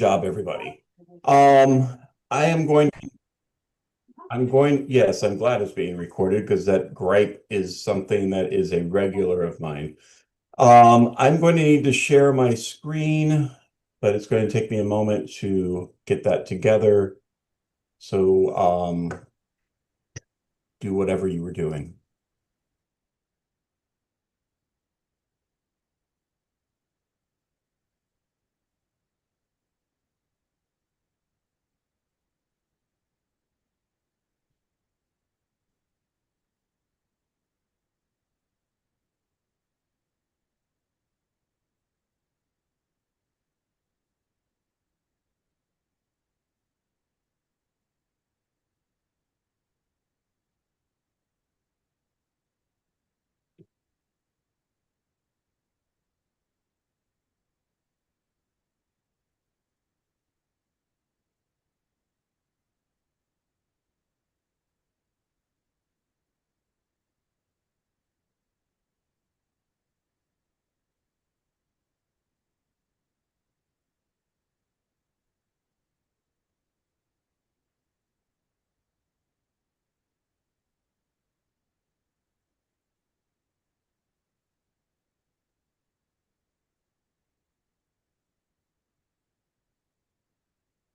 Job, everybody. Um, I am going, yes, I'm glad it's being recorded because that gripe is something that is a regular of mine. I'm going to need to share my screen, but it's going to take me a moment to get that together. So, do whatever you were doing.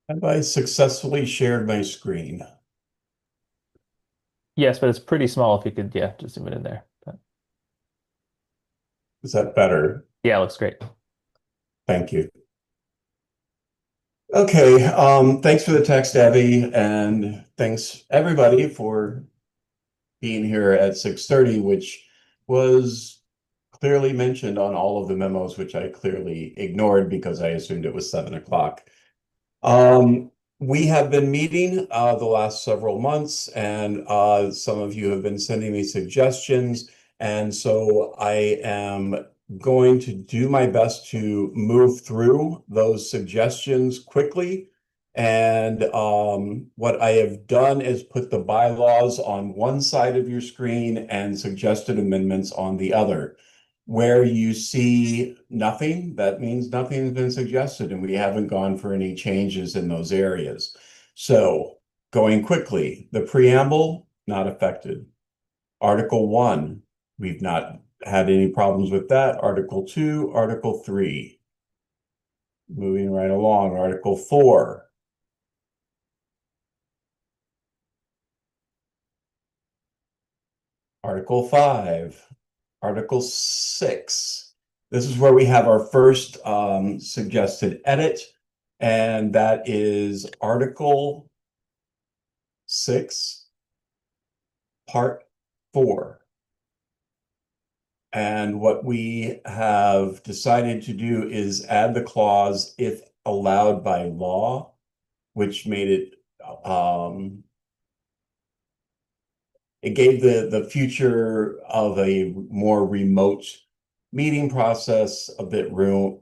Have I successfully shared my screen? Yes, but it's pretty small if you could, yeah, just zoom it in there. But Is that better? yeah, it looks great. Thank you. Okay, thanks for the text, Abby, and thanks everybody for being here at 6:30, which was clearly mentioned on all of the memos, which I clearly ignored because I assumed it was 7 o'clock. Um, we have been meeting the last several months, and some of you have been sending me suggestions. And so I am going to do my best to move through those suggestions quickly. And what I have done is put the bylaws on one side of your screen and suggested amendments on the other. Where you see nothing, that means nothing has been suggested and we haven't gone for any changes in those areas. So going quickly, the preamble, not affected. Article 1, we've not had any problems with that. Article 2, Article 3. Moving right along, Article 4. Article 5. Article 6. This is where we have our first suggested edit, and that is Article 6, Part 4. And what we have decided to do is add the clause if allowed by law, which made it gave the future of a more remote meeting process a bit room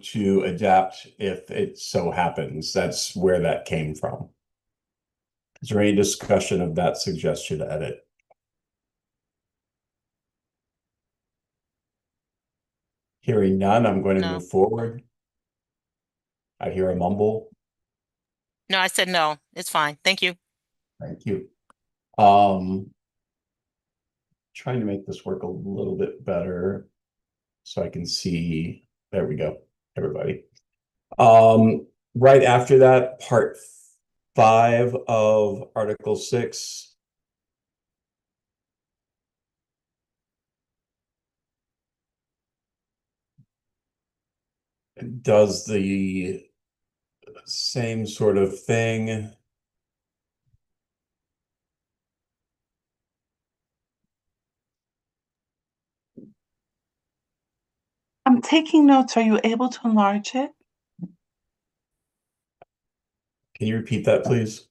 to adapt if it so happens. That's where that came from. Is there any discussion of that suggestion edit? Hearing none, I'm going to No, move forward. I hear a mumble. no, I said no. It's fine. Thank you. Thank you. Um, Trying to make this work a little bit better so I can see. There we go, everybody. Right after that, part 5 of Article 6. Does the same sort of thing. I'm taking notes. Are you able to enlarge it? Can you repeat that, please?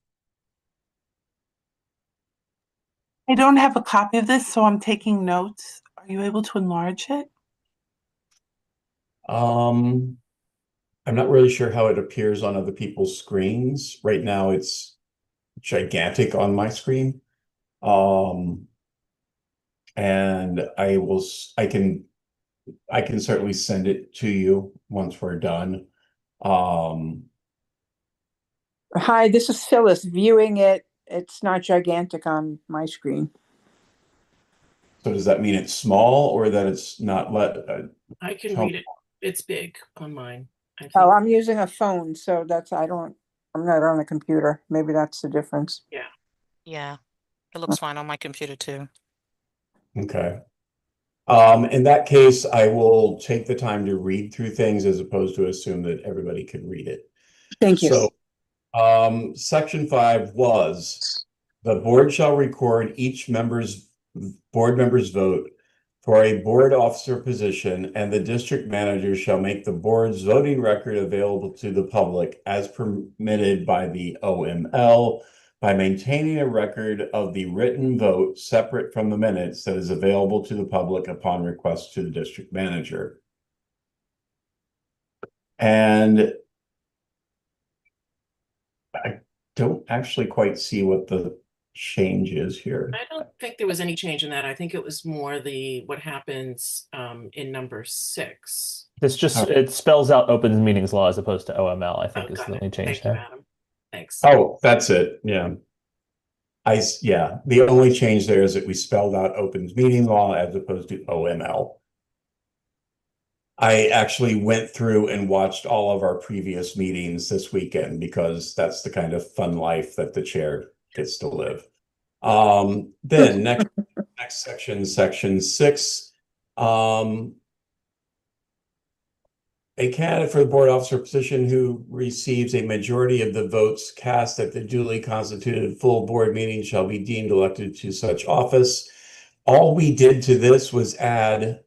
I don't have a copy of this, so I'm taking notes. Are you able to enlarge it? Um, I'm not really sure how it appears on other people's screens. Right now, it's gigantic on my screen. Um, and I can certainly send it to you once we're done. Um, Hi, this is Phyllis. Viewing it, it's not gigantic on my screen. so does that mean it's small or that it's not I can Tell- read it. It's big on mine. I think. Oh, I'm using a phone, so I'm not on a computer. Maybe that's the difference. Yeah, it looks fine on my computer too. Okay. In that case, I will take the time to read through things as opposed to assume that everybody can read it. Thank you. So, section 5 was the board shall record each board member's vote for a board officer position, and the district manager shall make the board's voting record available to the public as permitted by the OML by maintaining a record of the written vote separate from the minutes that is available to the public upon request to the district manager. And I don't actually quite see what the change is here. I don't think there was any change in that. I think it was more what happens in number 6. It's just, it spells out open meetings law as opposed to OML, I think Oh, is got the it. only change Thank you, there. Adam. Thanks. Oh, that's it. Yeah. Yeah, the only change there is that we spelled out open meeting law as opposed to OML. I actually went through and watched all of our previous meetings this weekend because that's the kind of fun life that the chair gets to live. Then next section, section 6. A candidate for the board officer position who receives a majority of the votes cast at the duly constituted full board meeting shall be deemed elected to such office. All we did to this was add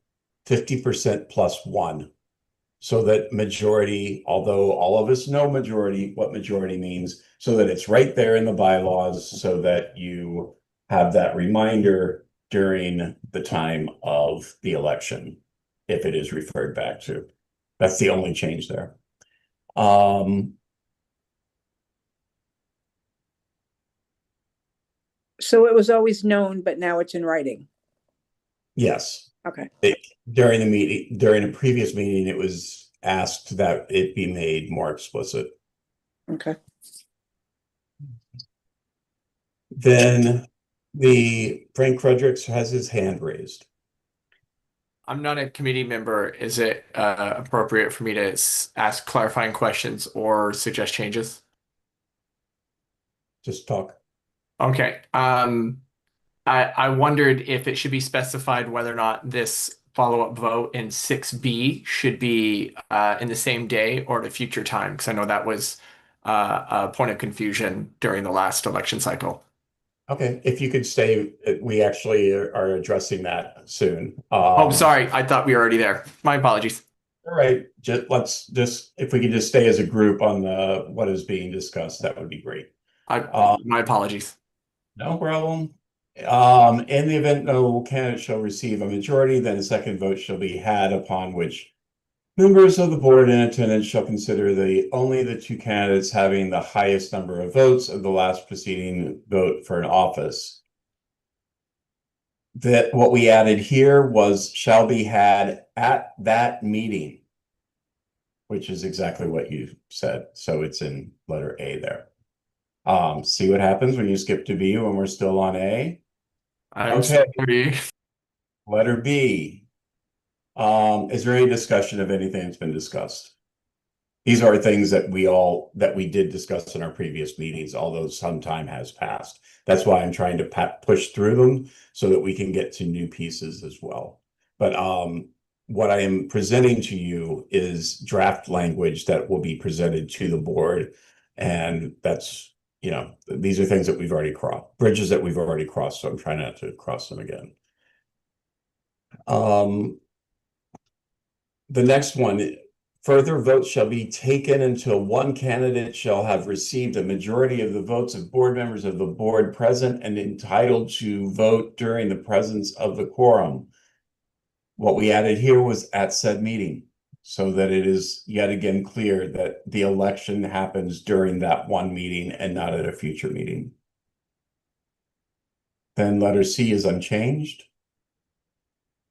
50% plus 1. So that majority, although all of us know what majority means, so that it's right there in the bylaws so that you have that reminder during the time of the election, if it is referred back to. That's the only change there. So it was always known, but now it's in writing. Yes. Okay. During a previous meeting, it was asked that it be made more explicit. Okay. Then Frank Fredericks has his hand raised. I'm not a committee member. Is it appropriate for me to ask clarifying questions or suggest changes? Just talk. Okay. I wondered if it should be specified whether or not this follow-up vote in 6B should be in the same day or at a future time, because I know that was a point of confusion during the last election cycle. Okay, if you could stay, we actually are addressing that soon. Oh, sorry. I thought we were already there. My apologies. All right, if we could just stay as a group on what is being discussed, that would be great. My apologies. No problem. In the event no candidate shall receive a majority, then a second vote shall be had, upon which members of the board in attendance shall consider only the 2 candidates having the highest number of votes of the last preceding vote for an office. That what we added here was shall be had at that meeting, which is exactly what you said. So it's in letter A there. See what happens when you skip to B when we're still on A? I'm Okay. sorry. Letter B. Is there any discussion of anything that's been discussed? These are things that we did discuss in our previous meetings, although some time has passed. That's why I'm trying to push through them so that we can get to new pieces as well. But what I am presenting to you is draft language that will be presented to the board. And that's, these are things that we've already crossed, bridges that we've already crossed. So I'm trying not to cross them again. The next one, further votes shall be taken until one candidate shall have received a majority of the votes of board members of the board present and entitled to vote during the presence of the quorum. What we added here was at said meeting, so that it is yet again clear that the election happens during that one meeting and not at a future meeting. Then letter C is unchanged.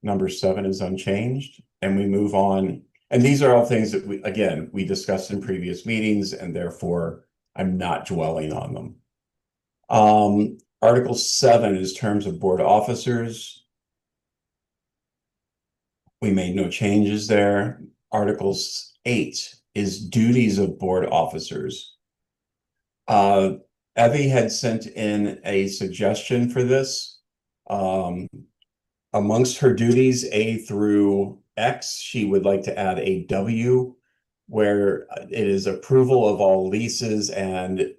Number 7 is unchanged, and we move on. And these are all things that we discussed in previous meetings, and therefore I'm not dwelling on them. Article 7 is terms of board officers. We made no changes there. Article 8 is duties of board officers. Evie had sent in a suggestion for this. Amongst her duties, A through X, she would like to add a W, where it is approval of all leases, and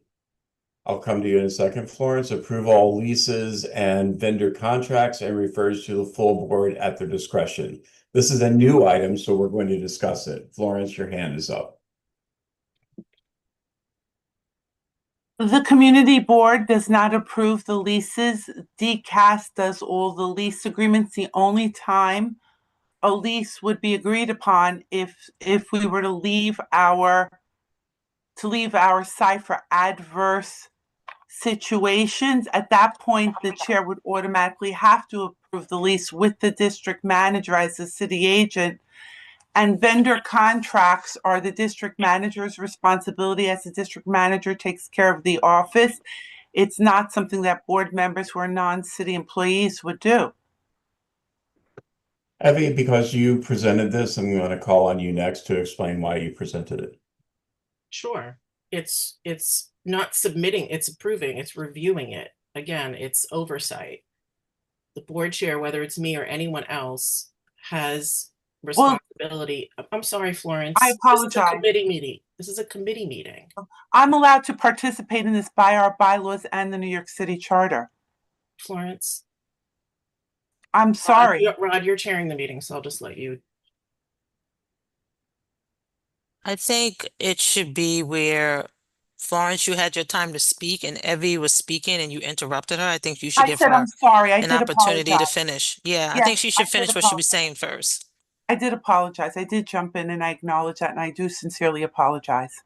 I'll come to you in a second, Florence, approve all leases and vendor contracts, and refers to the full board at their discretion. This is a new item, so we're going to discuss it. Florence, your hand is up. The community board does not approve the leases. DCAS does all the lease agreements. The only time a lease would be agreed upon if we were to leave our site for adverse situations. At that point, the chair would automatically have to approve the lease with the district manager as the city agent. And vendor contracts are the district manager's responsibility, as the district manager takes care of the office. It's not something that board members who are non-city employees would do. Evie, because you presented this, I'm going to call on you next to explain why you presented it. Sure. It's not submitting, it's approving, it's reviewing it. Again, it's oversight. The board chair, whether it's me or anyone else, has responsibility. I'm sorry, Florence. I apologize. This is a committee meeting. This is a committee meeting. I'm allowed to participate in this by our bylaws and the New York City Charter. Florence. I'm sorry. Rod, you're chairing the meeting, so I'll just let you. I think it should be where Florence, you had your time to speak and Evie was speaking and you interrupted her. I think you should I give said her I'm sorry. I an did opportunity to apologize. finish. Yeah, I Yes, think she should I did finish what she was apologize. saying first. I did apologize. I did jump in and I acknowledge that, and I do sincerely apologize.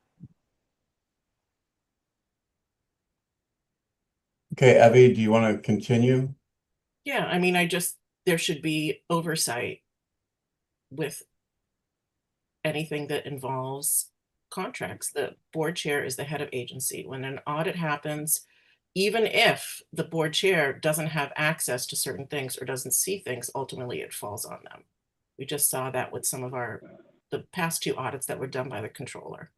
Okay, Evie, do you want to continue? Yeah, I mean, there should be oversight with anything that involves contracts. The board chair is the head of agency. When an audit happens, even if the board chair doesn't have access to certain things or doesn't see things, ultimately it falls on them. We just saw that with some of the past 2 audits that were done by the controller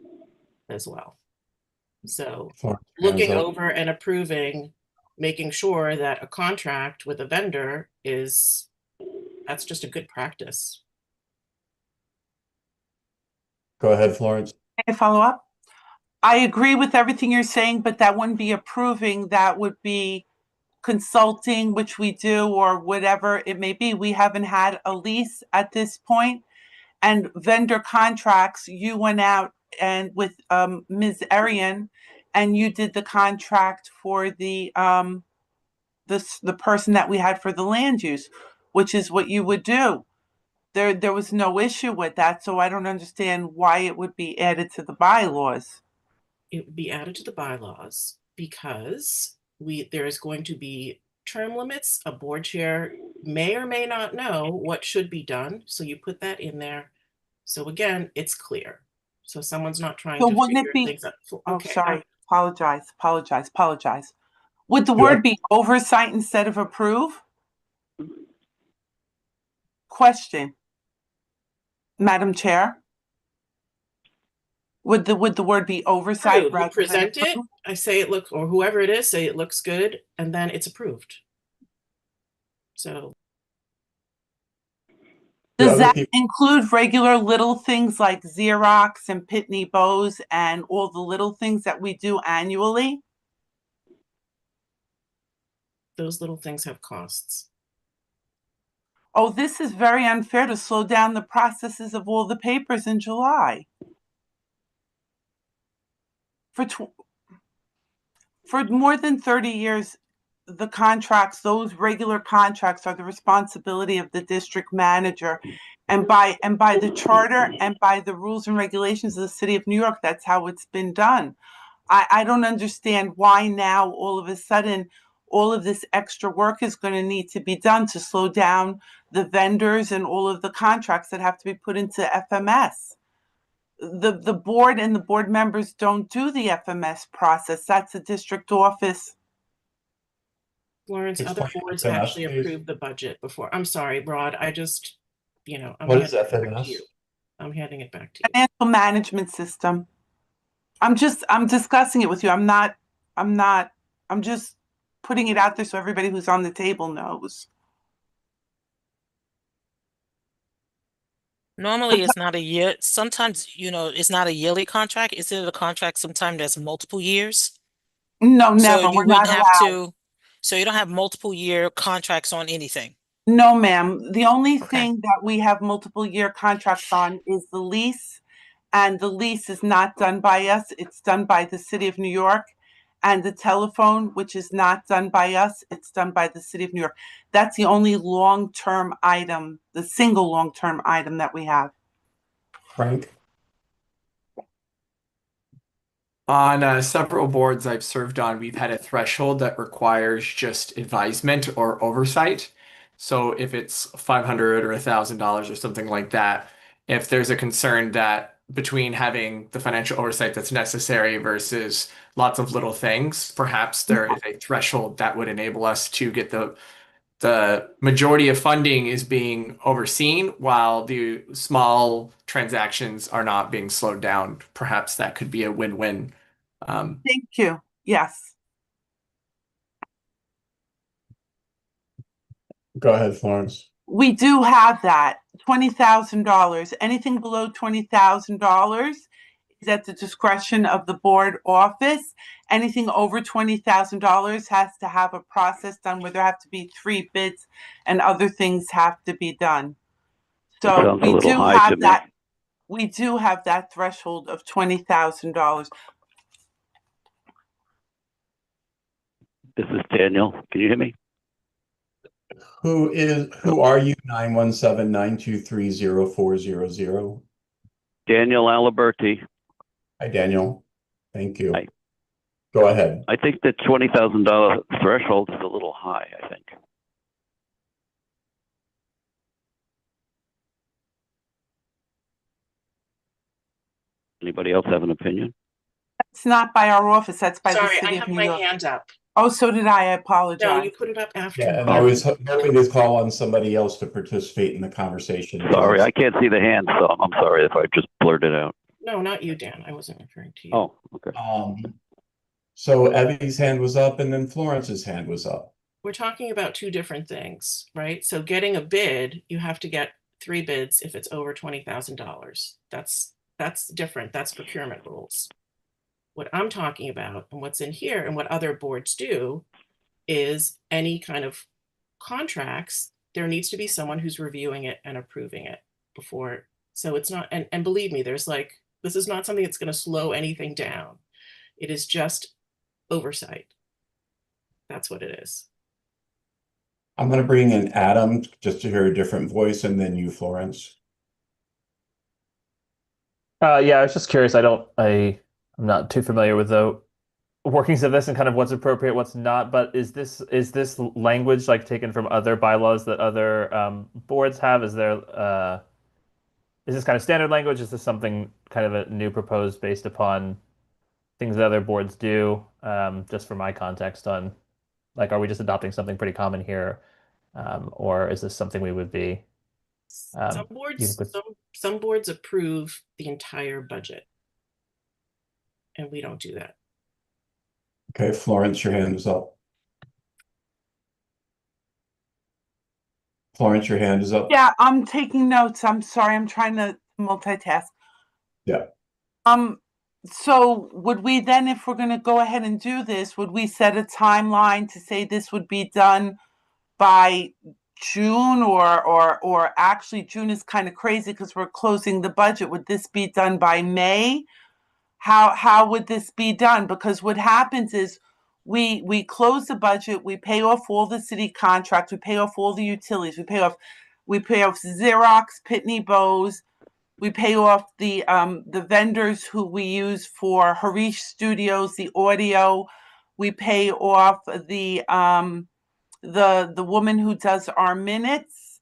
as well. So looking over and approving, making sure that a contract with a vendor that's just a good practice. Go ahead, Florence. Can I follow up? I agree with everything you're saying, but that wouldn't be approving. That would be consulting, which we do, or whatever it may be. We haven't had a lease at this point. And vendor contracts, you went out and with Ms. Arian, and you did the contract for the person that we had for the land use, which is what you would do. There was no issue with that, so I don't understand why it would be added to the bylaws. It would be added to the bylaws because there is going to be term limits. A board chair may or may not know what should be done, so you put that in there. So again, it's clear. So someone's not trying So to wouldn't it figure be? things out. Oh, Okay, sorry. Apologize. Would the Yeah. word be oversight instead of approve? Question, Madam Chair. Would the word be oversight you rather than present it. approve? I say it or whoever it is, say it looks good, and then it's approved. So Does that include regular little things like Xerox and Pitney Bowes and all the little things that we do annually? those little things have costs. Oh, this is very unfair to slow down the processes of all the papers in July. For more than 30 years, the contracts, those regular contracts, are the responsibility of the district manager. And by the charter and by the rules and regulations of the city of New York, that's how it's been done. I don't understand why now all of a sudden all of this extra work is going to need to be done to slow down the vendors and all of the contracts that have to be put into FMS. The board and the board members don't do the FMS process. That's a district office. Florence, other Explain boards FMS, actually please. approved the budget before. I'm sorry, Rod, I just, I'm What is handing it back to FMS? you. I'm handing it back to you. Financial management system. I'm discussing it with you. I'm just putting it out there so everybody who's on the table knows. Normally, it's not a year. Sometimes, it's not a yearly contract. Is it a contract sometimes that's multiple years? No, So never. you We're not wouldn't have allowed. to, so you don't have multiple year contracts on anything. No, ma'am. The only Okay. thing that we have multiple year contracts on is the lease. And the lease is not done by us. It's done by the city of New York. And the telephone, which is not done by us, it's done by the city of New York. That's the only long-term item, the single long-term item that we have. Frank? On several boards I've served on, we've had a threshold that requires just advisement or oversight. So if it's $500 or $1,000 or something like that, if there's a concern that between having the financial oversight that's necessary versus lots of little things, perhaps there is a threshold that would enable us to get the majority of funding is being overseen while the small transactions are not being slowed down. Perhaps that could be a win-win. Thank you. Yes. Go ahead, Florence. We do have that, $20,000. Anything below $20,000 is at the discretion of the board office. Anything over $20,000 has to have a process done where there have to be 3 bids and other things have to be done. So Sounds a we little do high to have me. that. We do have that threshold of $20,000. This is Daniel. Can you hear me? Who are you? 917-923-0400. Daniel Aliberti. Hi, Daniel. Thank you. Hi. Go ahead. I think the $20,000 threshold is a little high, I think. Anybody else have an opinion? It's not by our office, that's by the Sorry, I city of have New my York. hand up. Oh, so did I. I No, apologize. you put it up after. Yeah, and me. I was hoping to call on somebody else to participate in the conversation. Sorry, I can't see the hand, so I'm sorry if I just blurted out. No, not you, Dan. I wasn't referring to you. Oh, okay. So Evie's hand was up and then Florence's hand was up. We're talking about 2 different things, right? So getting a bid, you have to get 3 bids if it's over $20,000. That's different. That's procurement rules. What I'm talking about and what's in here and what other boards do is any kind of contracts, there needs to be someone who's reviewing it and approving it before. So it's not, and believe me, this is not something that's going to slow anything down. It is just oversight. That's what it is. I'm going to bring in Adam just to hear a different voice and then you, Florence. Yeah, I was just curious. I'm not too familiar with the workings of this and kind of what's appropriate, what's not. But is this language like taken from other bylaws that other boards have? Is this kind of standard language? Is this something kind of a new proposed based upon things that other boards do? Just for my context on, like, are we just adopting something pretty common here, or is this something we would be? Some boards approve the entire budget, and we don't do that. Okay, Florence, your hand is up. Florence, your hand is up. Yeah, I'm taking notes. I'm sorry. I'm trying to multitask. Yeah. So would we then, if we're going to go ahead and do this, would we set a timeline to say this would be done by June or actually June is kind of crazy because we're closing the budget. Would this be done by May? How would this be done? Because what happens is we close the budget, we pay off all the city contracts, we pay off all the utilities, we pay off Xerox, Pitney Bowes, we pay off the vendors who we use for Harish Studios, the audio. We pay off the woman who does our minutes,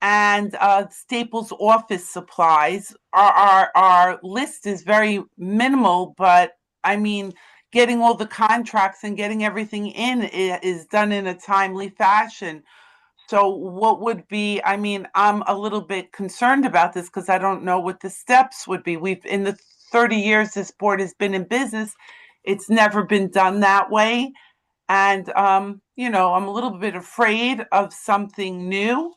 and Staples office supplies. Our list is very minimal, but I mean, getting all the contracts and getting everything in is done in a timely fashion. So what would be, I mean, I'm a little bit concerned about this because I don't know what the steps would be. In the 30 years this board has been in business, it's never been done that way. And, you know, I'm a little bit afraid of something new,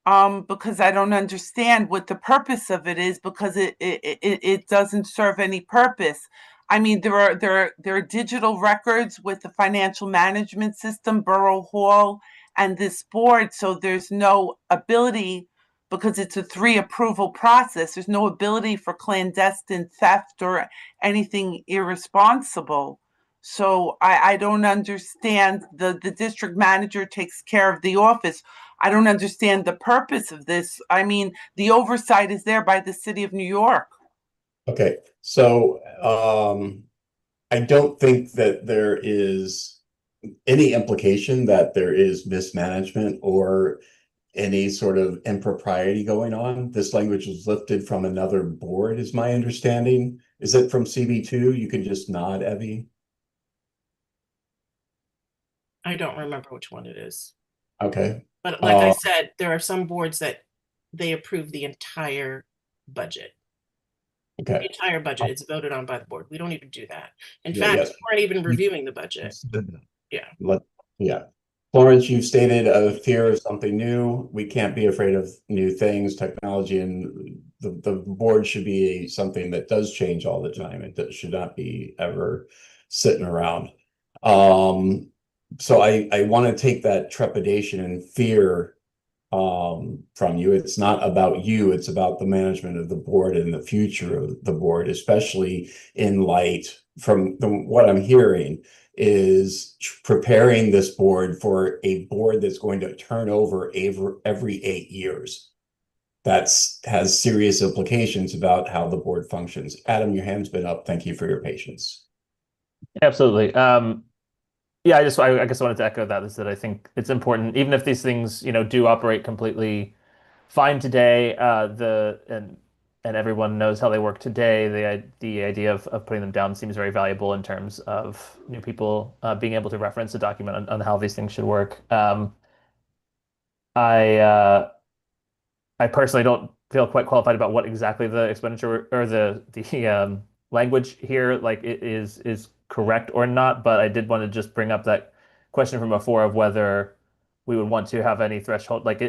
because I don't understand what the purpose of it is, because it doesn't serve any purpose. I mean, there are digital records with the financial management system, Borough Hall, and this board, so there's no ability, because it's a 3 approval process, there's no ability for clandestine theft or anything irresponsible. So I don't understand. The district manager takes care of the office. I don't understand the purpose of this. I mean, the oversight is there by the city of New York. Okay, so I don't think that there is any implication that there is mismanagement or any sort of impropriety going on. This language was lifted from another board, is my understanding. Is it from CB2? You can just nod, Evie. I don't remember which one it is. Okay. But like I said, there are some boards that they approve the entire budget. Okay. The entire budget, it's voted on by the board. We don't even do that. In Yeah, fact, yes. we weren't even reviewing the budget. Yeah. Yeah. Florence, you've stated a fear of something new. We can't be afraid of new things, technology, and the board should be something that does change all the time. It should not be ever sitting around. So I want to take that trepidation and fear from you. It's not about you, it's about the management of the board and the future of the board, especially in light from what I'm hearing is preparing this board for a board that's going to turn over every 8 years. That's has serious implications about how the board functions. Adam, your hand's been up. Thank you for your patience. Absolutely. Yeah, I guess I wanted to echo that, is that I think it's important, even if these things, you know, do operate completely fine today, and everyone knows how they work today, the idea of putting them down seems very valuable in terms of new people being able to reference a document on how these things should work. I personally don't feel quite qualified about what exactly the expenditure or the language here like it is correct or not, but I did want to just bring up that question from before of whether we would want to have any threshold. Like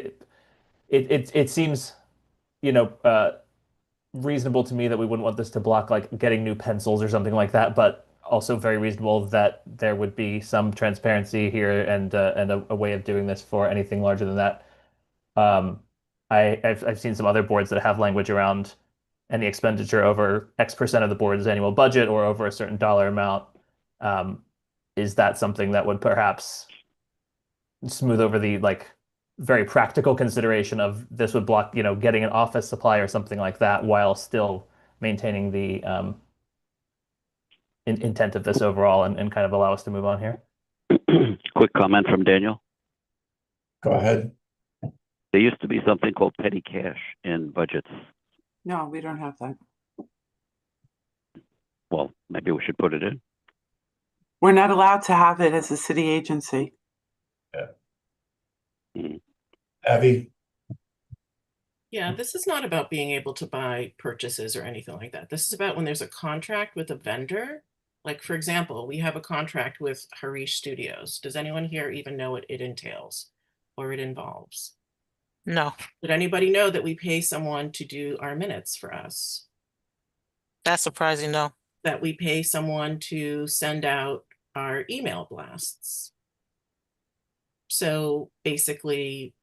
it seems, you know, reasonable to me that we wouldn't want this to block like getting new pencils or something like that, but also very reasonable that there would be some transparency here and a way of doing this for anything larger than that. I've seen some other boards that have language around any expenditure over X% of the board's annual budget or over a certain dollar amount. Is that something that would perhaps smooth over the like very practical consideration of this would block, you know, getting an office supply or something like that while still maintaining the intent of this overall and kind of allow us to move on here? Quick comment from Daniel. Go ahead. There used to be something called petty cash in budgets. No, we don't have that. Well, maybe we should put it in. We're not allowed to have it as a city agency. Abby? Yeah, this is not about being able to buy purchases or anything like that. This is about when there's a contract with a vendor. Like, for example, we have a contract with Harish Studios. Does anyone here even know what it entails or it involves? No, Did anybody know that we pay someone to do our minutes for us? that's surprising. No. That we pay someone to send out our email blasts? So basically,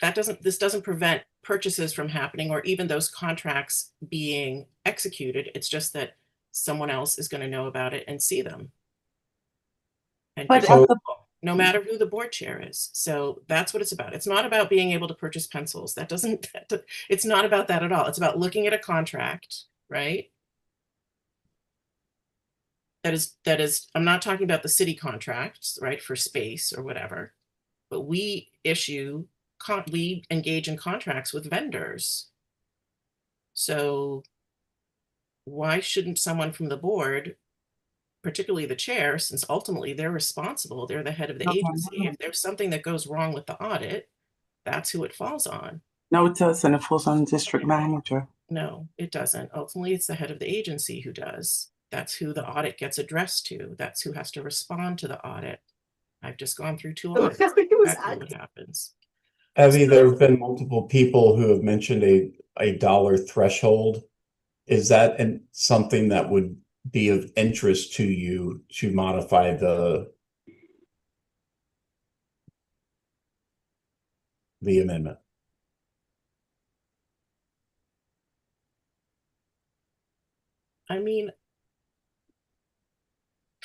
this doesn't prevent purchases from happening or even those contracts being executed. It's just that someone else is going to know about it and see them. And But So- no matter who the board chair is. So that's what it's about. It's not about being able to purchase pencils. It's not about that at all. It's about looking at a contract, right? that is, I'm not talking about the city contracts, right, for space or whatever, but we we engage in contracts with vendors. So why shouldn't someone from the board, particularly the chair, since ultimately they're responsible, they're the head of the agency, if there's something that goes wrong with the audit, that's who it falls on. No, it doesn't. It falls on the district manager. No, it doesn't. Ultimately, it's the head of the agency who does. That's who the audit gets addressed to. That's who has to respond to the audit. I've just gone through 2 audits. Exactly what happens. Evie, there have been multiple people who have mentioned a dollar threshold. Is that something that would be of interest to you to modify the amendment? I mean,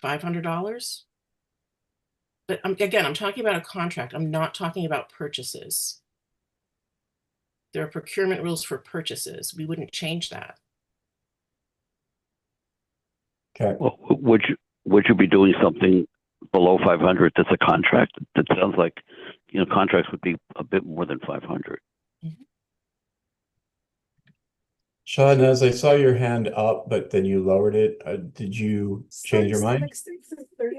$500. But again, I'm talking about a contract. I'm not talking about purchases. There are procurement rules for purchases. We wouldn't change that. Okay. Well, would you be doing something below 500 that's a contract? That sounds like, contracts would be a bit more than 500. Sean, as I saw your hand up, but then you lowered it. Did you change your mind?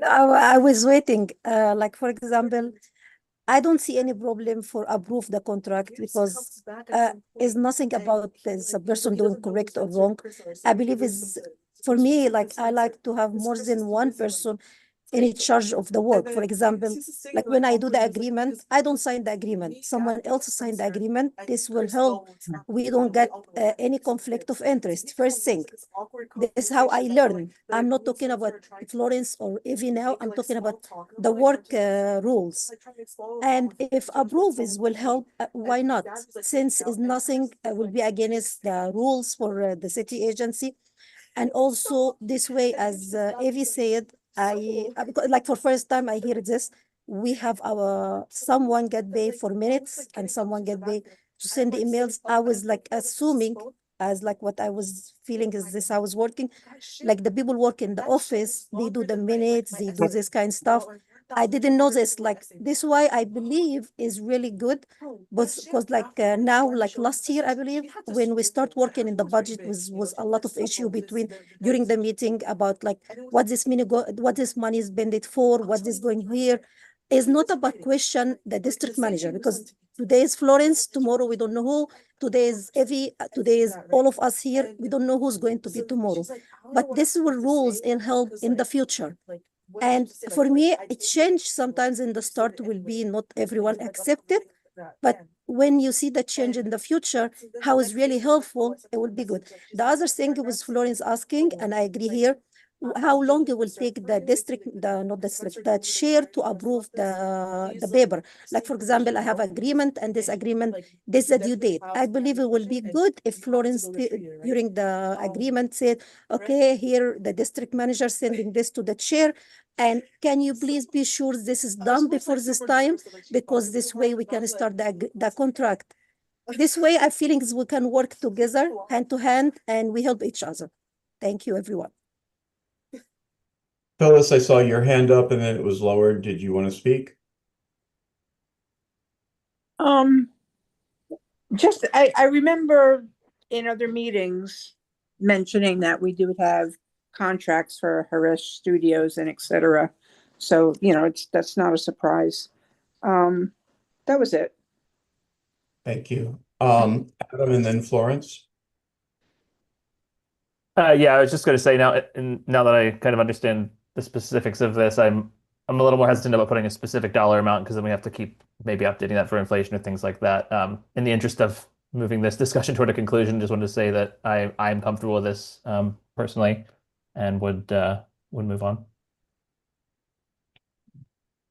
I was waiting. Like for example, I don't see any problem for approve the contract because it's nothing about this a person doing correct or wrong. I believe is for me, like I like to have more than one person in charge of the work. For example, like when I do the agreement, I don't sign the agreement. Someone else signed the agreement. This will help. We don't get any conflict of interest. First thing, this is how I learn. I'm not talking about Florence or Evie now. I'm talking about the work rules. And if approves will help, why not? Since it's nothing will be against the rules for the city agency. And also this way, as Evie said, like for first time I hear this, we have our someone get paid for minutes and someone get paid to send the emails. I was like assuming as like what I was feeling is this I was working, like the people work in the office, they do the minutes, they do this kind of stuff. I didn't know this. Like this why I believe is really good, but because like now, like last year, I believe when we start working in the budget was a lot of issue between during the meeting about like what this money is spent for, what is going here. Is not about question the district manager because today is Florence, tomorrow we don't know who. Today is Evie, today is all of us here. We don't know who's going to be tomorrow. But this will rules and help in the future. And for me, it changed sometimes in the start will be not everyone accepted, but when you see the change in the future, how is really helpful, it will be good. The other thing was Florence asking, and I agree here, how long it will take the district, not district, the chair to approve the paper. Like for example, I have agreement and this agreement, this is the due date. I believe it will be good if Florence during the agreement said, okay, here the district manager sending this to the chair. And can you please be sure this is done before this time? Because this way we can start the contract. This way I feeling we can work together hand to hand and we help each other. Thank you, everyone. Phyllis, I saw your hand up and then it was lowered. Did you want to speak? Just I remember in other meetings mentioning that we do have contracts for Harish Studios and etc. So, that's not a surprise. That was it. Thank you. Adam and then Florence. Yeah, I was just going to say now that I kind of understand the specifics of this, I'm a little more hesitant about putting a specific dollar amount because then we have to keep maybe updating that for inflation or things like that. In the interest of moving this discussion toward a conclusion, just wanted to say that I'm comfortable with this personally and would move on.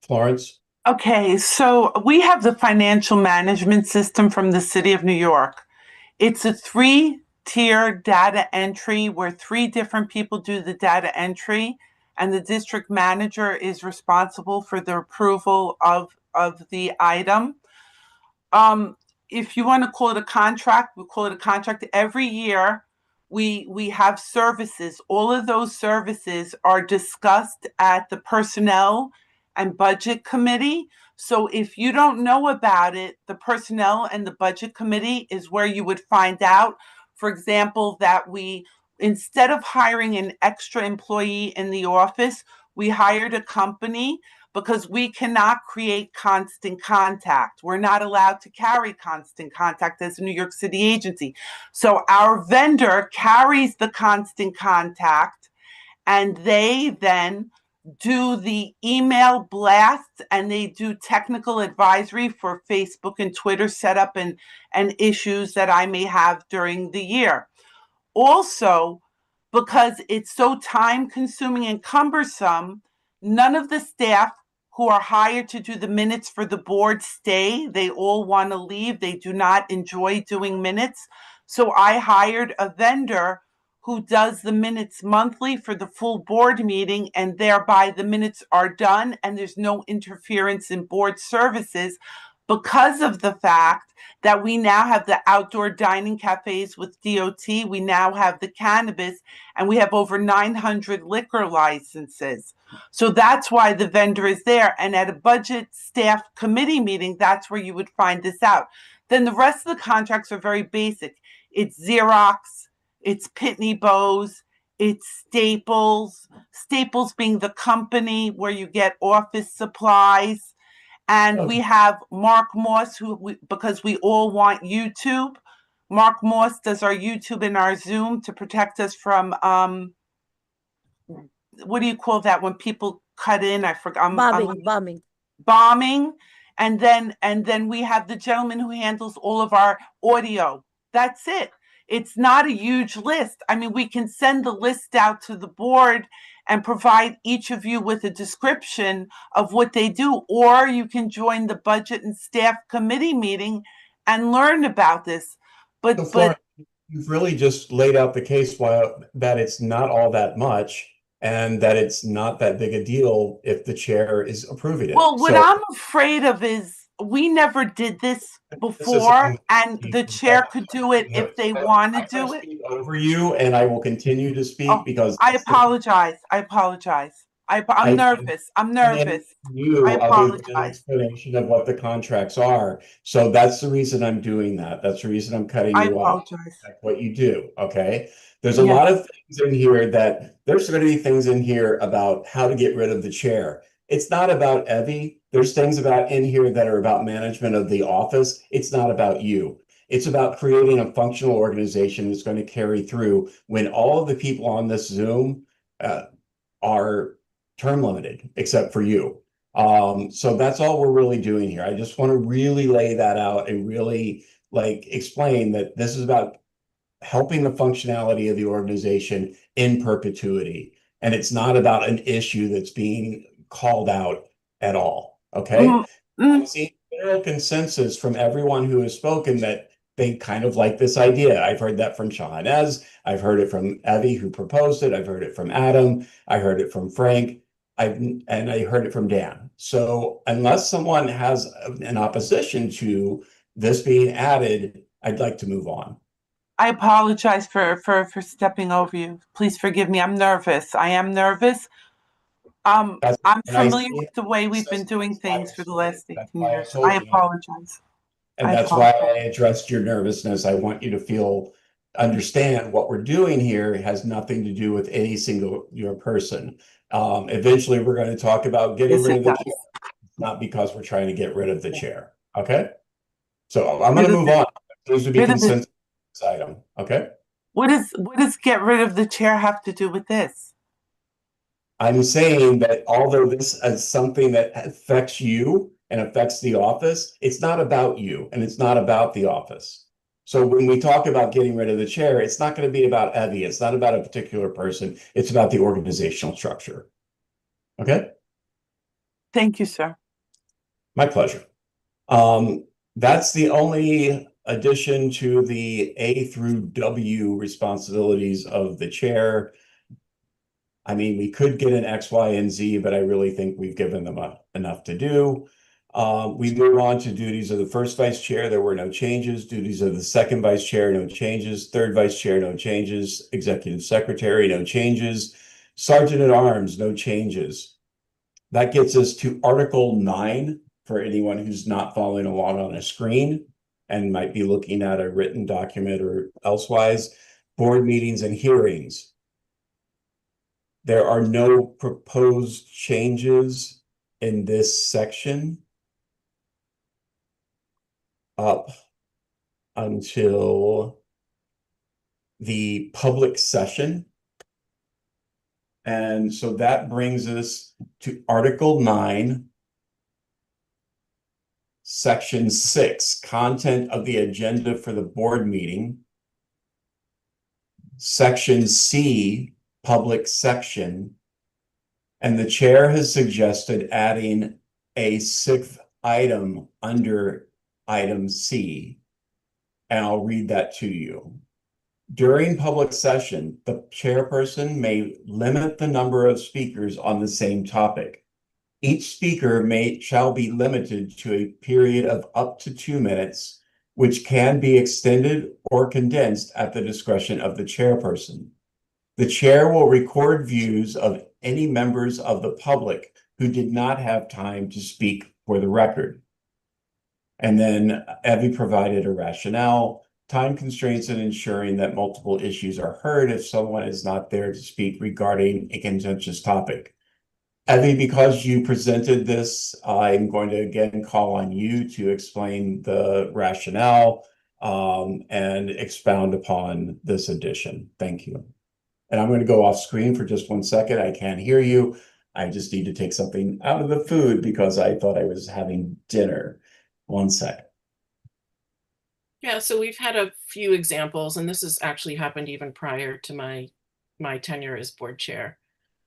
Florence. Okay, so we have the financial management system from the city of New York. It's a 3-tier data entry where 3 different people do the data entry, and the district manager is responsible for the approval of the item. If you want to call it a contract, we call it a contract. Every year, we have services. All of those services are discussed at the Personnel and Budget Committee. So if you don't know about it, the Personnel and the Budget Committee is where you would find out, for example, that we, instead of hiring an extra employee in the office, we hired a company because we cannot create constant contact. We're not allowed to carry constant contact as a New York City agency. So our vendor carries the constant contact, and they then do the email blasts, and they do technical advisory for Facebook and Twitter setup and issues that I may have during the year. Also, because it's so time consuming and cumbersome, none of the staff who are hired to do the minutes for the board stay. They all want to leave. They do not enjoy doing minutes. So I hired a vendor who does the minutes monthly for the full board meeting, and thereby the minutes are done and there's no interference in board services, because of the fact that we now have the outdoor dining cafes with DOT, we now have the cannabis, and we have over 900 liquor licenses. So that's why the vendor is there. And at a budget staff committee meeting, that's where you would find this out. Then the rest of the contracts are very basic. It's Xerox, it's Pitney Bowes, it's Staples, Staples being the company where you get office supplies. And we have Mark Moss, because we all want YouTube. Mark Moss does our YouTube and our Zoom to protect us from, what do you call that when people cut in? I forgot. Bombing. And then we have the gentleman who handles all of our audio. That's it. It's not a huge list. I mean, we can send the list out to the board and provide each of you with a description of what they do, or you can join the budget and staff committee meeting and learn about this. But, So Florence, you've really just laid out the case why that it's not all that much and that it's not that big a deal if the chair is approving it. Well, what I'm afraid of is we never did this before, and the chair could do it if they want to do it. Over you, and I will continue to speak because I apologize. I'm nervous. I'm nervous. I apologize. An explanation of what the contracts are. So that's the reason I'm doing that. That's the reason I'm cutting you off. That's what you do. Okay. There's a lot of things in here there's going to be things in here about how to get rid of the chair. It's not about Evie. There's things in here that are about management of the office. It's not about you. It's about creating a functional organization that's going to carry through when all of the people on this Zoom are term limited, except for you. So that's all we're really doing here. I just want to really lay that out and really explain that this is about helping the functionality of the organization in perpetuity. And it's not about an issue that's being called out at all. Okay. I've seen general consensus from everyone who has spoken that they kind of like this idea. I've heard that from Sean I've heard it from Evie, who proposed it. I've heard it from Adam. I heard it from Frank. And I heard it from Dan. So unless someone has an opposition to this being added, I'd like to move on. I apologize for stepping over you. Please forgive me. I'm nervous. I am nervous. I'm familiar with the way we've been doing things for the last 18 years. I apologize. And that's why I addressed your nervousness. I want you to understand what we're doing here has nothing to do with any single person. Eventually, we're going to talk about getting rid of the chair, not because we're trying to get rid of the chair. Okay? So I'm going to move on. Those would be consensus item. Okay? What does get rid of the chair have to do with this? I'm saying that although this is something that affects you and affects the office, it's not about you and it's not about the office. So when we talk about getting rid of the chair, it's not going to be about Evie. It's not about a particular person. It's about the organizational structure. Okay? Thank you, sir. My pleasure. That's the only addition to the A through W responsibilities of the chair. I mean, we could get an X, Y, and Z, but I really think we've given them enough to do. We move on to duties of the first vice chair. There were no changes. Duties of the second vice chair, no changes. Third vice chair, no changes. Executive secretary, no changes. Sergeant at arms, no changes. That gets us to Article 9 for anyone who's not following along on a screen and might be looking at a written document or elsewise. Board meetings and hearings. There are no proposed changes in this section up until the public session. And so that brings us to Article 9, Section 6, content of the agenda for the board meeting. Section C, public section. And the chair has suggested adding a sixth item under item C. And I'll read that to you. During public session, the chairperson may limit the number of speakers on the same topic. Each speaker shall be limited to a period of up to 2 minutes, which can be extended or condensed at the discretion of the chairperson. The chair will record views of any members of the public who did not have time to speak for the record. And then Evie provided a rationale, time constraints, and ensuring that multiple issues are heard if someone is not there to speak regarding a contentious topic. Evie, because you presented this, I'm going to again call on you to explain the rationale and expound upon this addition. Thank you. And I'm going to go off screen for just 1 second. I can't hear you. I just need to take something out of the food because I thought I was having dinner. 1 second. Yeah, so we've had a few examples, and this has actually happened even prior to my tenure as board chair,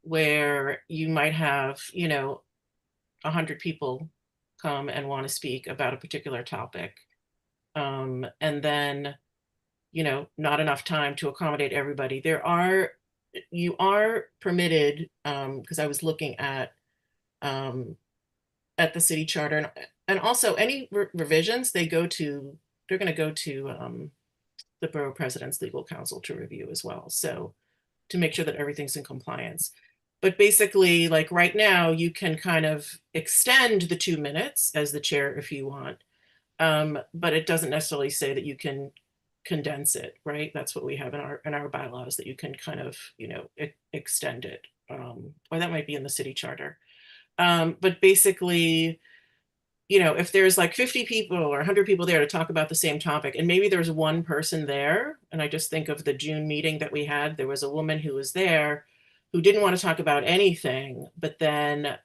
where you might have, 100 people come and want to speak about a particular topic. And then, not enough time to accommodate everybody. You are permitted, because I was looking at the city charter, and also any revisions, they're going to go to the borough president's legal counsel to review as well. So to make sure that everything's in compliance. But basically, like right now, you can kind of extend the 2 minutes as the chair if you want. But it doesn't necessarily say that you can condense it, right? That's what we have in our bylaws, that you can kind of, extend it. Or that might be in the city charter. But basically, if there's like 50 people or 100 people there to talk about the same topic, and maybe there's one person there, and I just think of the June meeting that we had, there was a woman who was there who didn't want to talk about anything, but then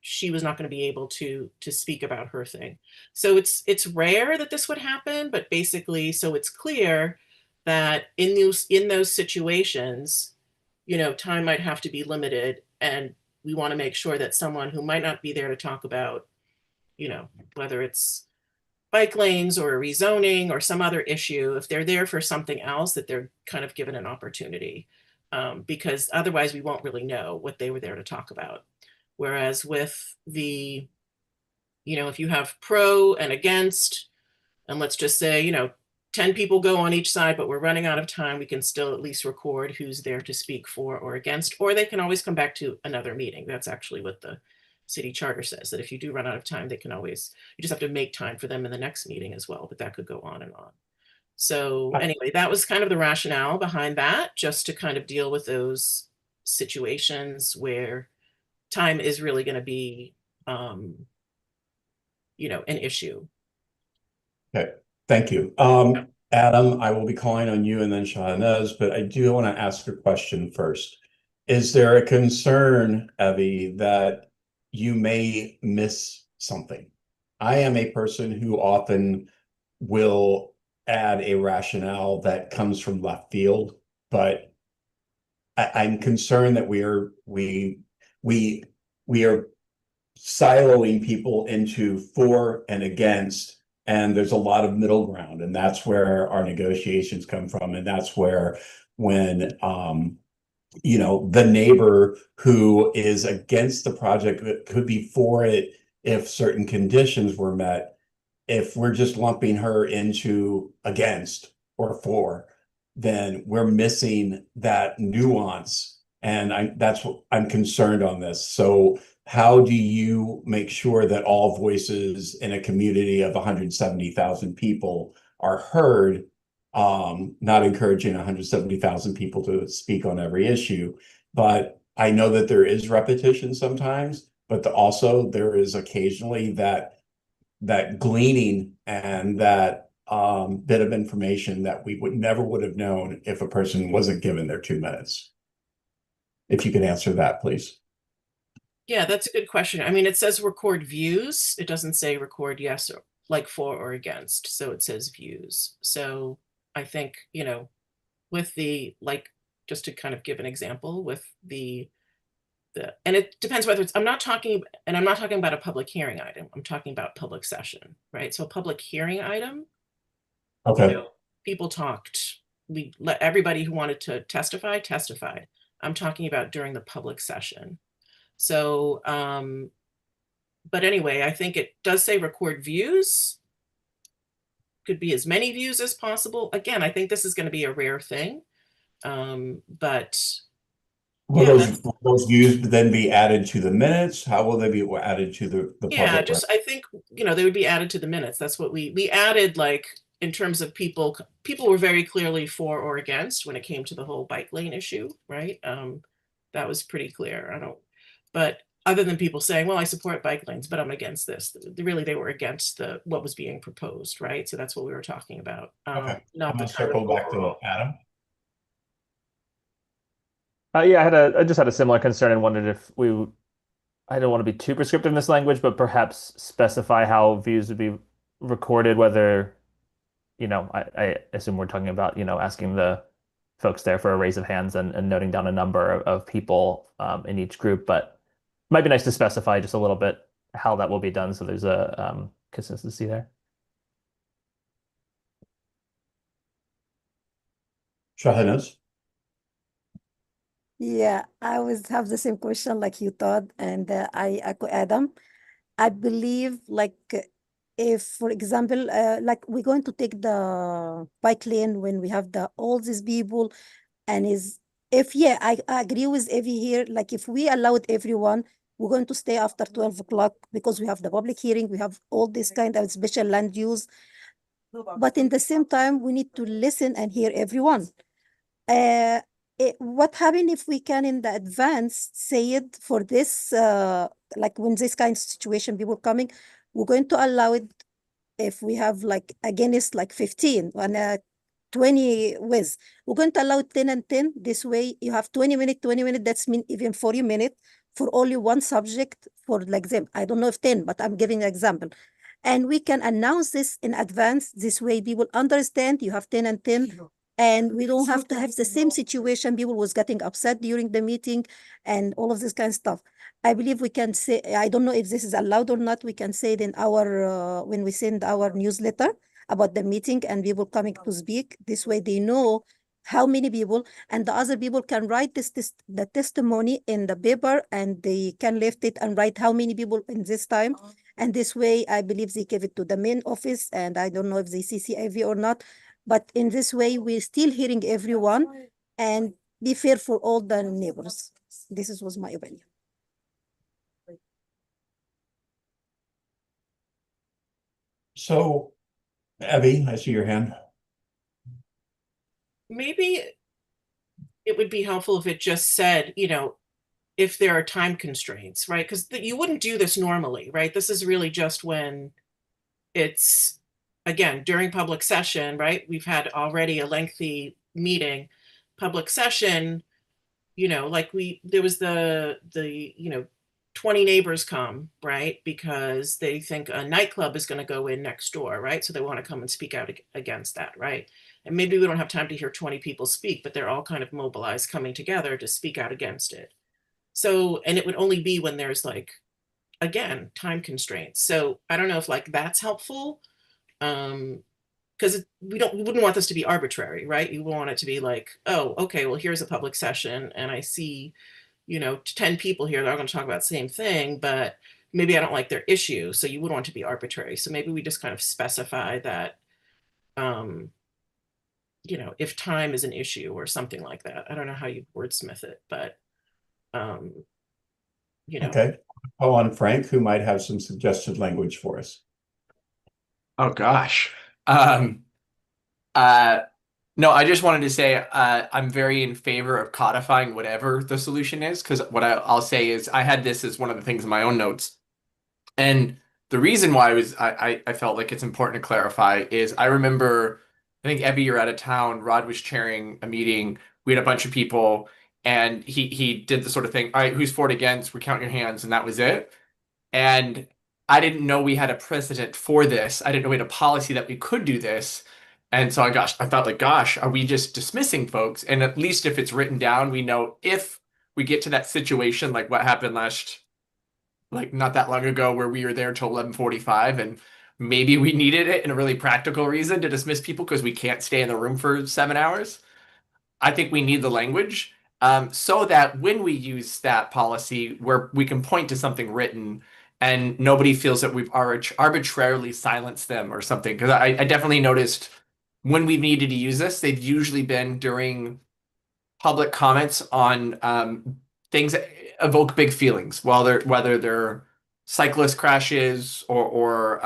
she was not going to be able to speak about her thing. So it's rare that this would happen, but basically, so it's clear that in those situations, time might have to be limited, and we want to make sure that someone who might not be there to talk about, whether it's bike lanes or rezoning or some other issue, if they're there for something else, that they're kind of given an opportunity, because otherwise we won't really know what they were there to talk about. Whereas with the, if you have pro and against, and let's just say, 10 people go on each side, but we're running out of time, we can still at least record who's there to speak for or against, or they can always come back to another meeting. That's actually what the city charter says, that if you do run out of time, they can always, you just have to make time for them in the next meeting as well, but that could go on and on. So anyway, that was kind of the rationale behind that, just to kind of deal with those situations where time is really going to be, an issue. Okay, thank you. Adam, I will be calling on you and then Shahnaz, but I do want to ask a question first. Is there a concern, Evie, that you may miss something? I am a person who often will add a rationale that comes from left field, but I'm concerned that we are siloing people into for and against, and there's a lot of middle ground, and that's where our negotiations come from, and that's where when the neighbor who is against the project could be for it if certain conditions were met. If we're just lumping her into against or for, then we're missing that nuance. And that's what I'm concerned on this. So how do you make sure that all voices in a community of 170,000 people are heard? Not encouraging 170,000 people to speak on every issue, but I know that there is repetition sometimes, but also there is occasionally that gleaning and that bit of information that we never would have known if a person wasn't given their 2 minutes. If you could answer that, please. Yeah, that's a good question. I mean, it says record views. It doesn't say record yes or like for or against. So it says views. So I think, you know, with the, like, just to kind of give an example with the and it depends whether it's, I'm not talking about a public hearing item. I'm talking about public session, right? So a public hearing item, Okay. you know, people talked. We let everybody who wanted to testify testified. I'm talking about during the public session. So, but anyway, I think it does say record views. Could be as many views as possible. Again, I think this is going to be a rare thing. But Will yeah, those views then be added to the minutes? How will they be added to the yeah, public? just I think, you know, they would be added to the minutes. That's what we added, like, in terms of people were very clearly for or against when it came to the whole bike lane issue, right? That was pretty clear. But other than people saying, well, I support bike lanes, but I'm against this. Really, they were against what was being proposed, right? So that's what we were talking about. Okay. Not I'm the gonna circle back to Adam. Yeah, I just had a similar concern and wondered if I don't want to be too prescriptive in this language, but perhaps specify how views would be recorded, whether, you know, I assume we're talking about, you know, asking the folks there for a raise of hands and noting down a number of people in each group, but it might be nice to specify just a little bit how that will be done so there's a consistency there. Shahanaz. Yeah, I always have the same question like you thought, and I echo Adam. I believe if, for example, like we're going to take the bike lane when we have all these people, and yeah, I agree with Evie here. Like if we allowed everyone, we're going to stay after 12 o'clock because we have the public hearing, we have all this kind of special land use. But in the same time, we need to listen and hear everyone. Uh, what happen if we can in the advance say it for this, like when this kind of situation people coming, we're going to allow it if we have like against like 15 and 20 with, we're going to allow 10 and 10. This way you have 20 minutes, that's mean even 40 minutes for only one subject for like them. I don't know if 10, but I'm giving an example. And we can announce this in advance. This way people understand you have 10 and 10. And we don't have to have the same situation. People was getting upset during the meeting and all of this kind of stuff. I believe we can say, I don't know if this is allowed or not. We can say it in our, when we send our newsletter about the meeting and people coming to speak. This way they know how many people, and the other people can write the testimony in the paper, and they can lift it and write how many people in this time. And this way, I believe they give it to the main office, and I don't know if they CCIV or not. But in this way, we're still hearing everyone and be fair for all the neighbors. Was my opinion. So, Abby, I see your hand. Maybe it would be helpful if it just said, you know, if there are time constraints, right? Because you wouldn't do this normally, right? This is really just when it's, again, during public session, right? We've had already a lengthy meeting. Public session, you know, like there was the you know, 20 neighbors come, right? Because they think a nightclub is going to go in next door, right? So they want to come and speak out against that, right? And maybe we don't have time to hear 20 people speak, but they're all kind of mobilized, coming together to speak out against it. So, and it would only be when there's like, again, time constraints. So I don't know if like that's helpful. Because we wouldn't want this to be arbitrary, right? You want it to be like, oh, okay, well, here's a public session and I see, you know, 10 people here that are going to talk about the same thing, but maybe I don't like their issue, so you wouldn't want to be arbitrary. So maybe we just kind of specify that, you know, if time is an issue or something like that. I don't know how you wordsmith it, but, you know. Okay. Call on Frank, who might have some suggested language for us. Oh gosh. No, I just wanted to say I'm very in favor of codifying whatever the solution is, because what I'll say is I had this as one of the things in my own notes. And the reason why I felt like it's important to clarify is I remember, I think Evie, you're out of town, Rod was chairing a meeting, we had a bunch of people, and he did the sort of thing, all right, who's for it against, recount your hands, and that was it. And I didn't know we had a precedent for this. I didn't know we had a policy that we could do this. And so I thought like, gosh, are we just dismissing folks? And at least if it's written down, we know if we get to that situation, like what happened like not that long ago, where we were there till 11:45, and maybe we needed it in a really practical reason to dismiss people because we can't stay in the room for 7 hours. I think we need the language, so that when we use that policy, where we can point to something written and nobody feels that we've arbitrarily silenced them or something. Because I definitely noticed when we've needed to use this, they've usually been during public comments on things that evoke big feelings, whether they're cyclist crashes or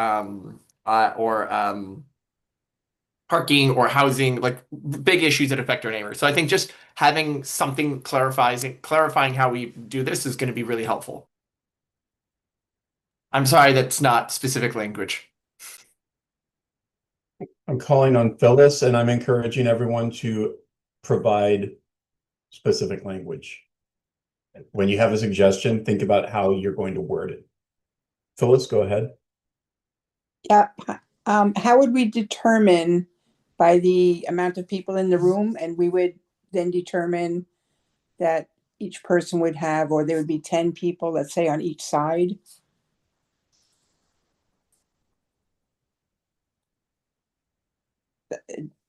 parking or housing, like big issues that affect our neighbors. So I think just having something clarifying how we do this is going to be really helpful. I'm sorry that's not specific language. I'm calling on Phyllis, and I'm encouraging everyone to provide specific language. When you have a suggestion, think about how you're going to word it. Phyllis, go ahead. Yeah, how would we determine by the amount of people in the room, and we would then determine that each person would have, or there would be 10 people, let's say, on each side?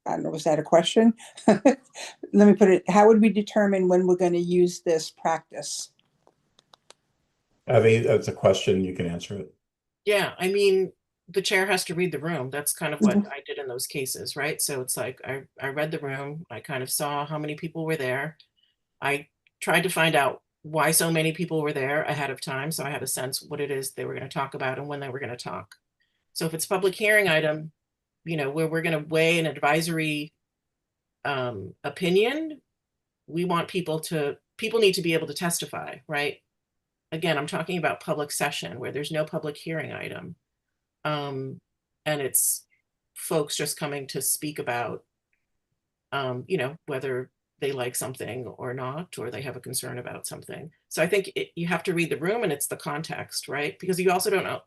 I don't know, was that a question? Let me put it, how would we determine when we're going to use this practice? Abby, that's a question, you can answer it. Yeah, I mean, the chair has to read the room. That's kind of what I did in those cases, right? So it's like I read the room, I kind of saw how many people were there. I tried to find out why so many people were there ahead of time, so I had a sense what it is they were going to talk about and when they were going to talk. So if it's a public hearing item, you know, where we're going to weigh an advisory opinion, we want people need to be able to testify, right? Again, I'm talking about public session where there's no public hearing item. And it's folks just coming to speak about, you know, whether they like something or not, or they have a concern about something. So I think you have to read the room, and it's the context, right? Because you also don't know.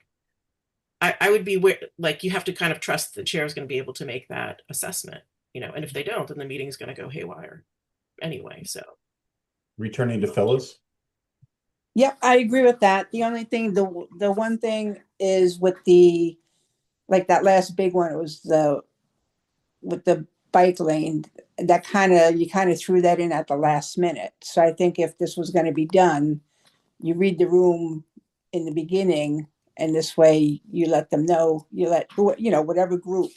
I would be like, you have to kind of trust the chair is going to be able to make that assessment, you know, and if they don't, then the meeting is going to go haywire anyway. So Returning to Phyllis. Yep, I agree with that. The only thing, the one thing is with the, like that last big one, it was with the bike lane, that you kind of threw that in at the last minute. So I think if this was going to be done, you read the room in the beginning, and this way you let them know, whatever group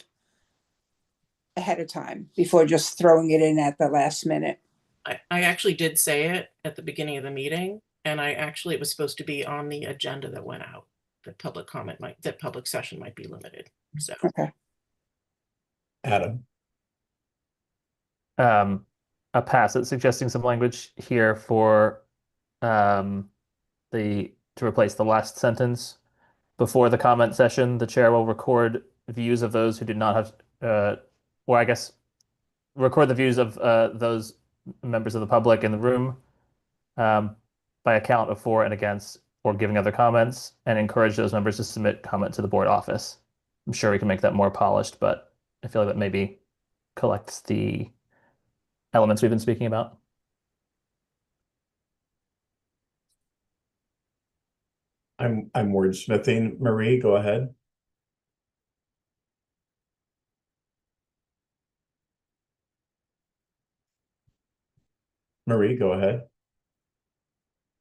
ahead of time before just throwing it in at the last minute. I actually did say it at the beginning of the meeting, and it was supposed to be on the agenda that went out, that public session might be limited. So Okay. Adam. A pass at suggesting some language here for to replace the last sentence. Before the comment session, the chair will record views of those who do not have, or I guess, record the views of those members of the public in the room by a count of for and against, or giving other comments, and encourage those members to submit comment to the board office. I'm sure we can make that more polished, but I feel like that maybe collects the elements we've been speaking about. I'm wordsmithing. Marie, go ahead. Marie, go ahead.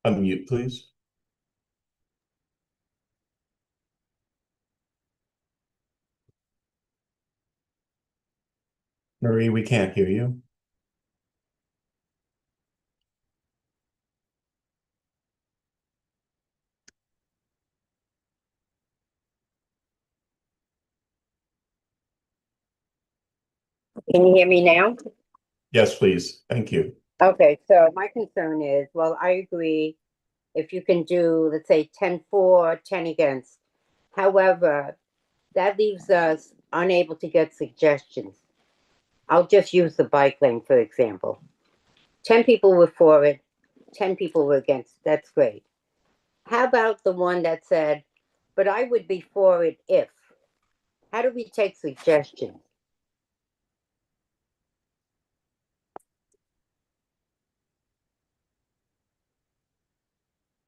Unmute, please. Marie, we can't hear you. Can you hear me now? Yes, please. Thank you. Okay, so my concern is, well, I agree if you can do, let's say, 10 for, 10 against. However, that leaves us unable to get suggestions. I'll just use the bike lane, for example. 10 people were for it, 10 people were against. That's great. How about the one that said, but I would be for it if? How do we take suggestions?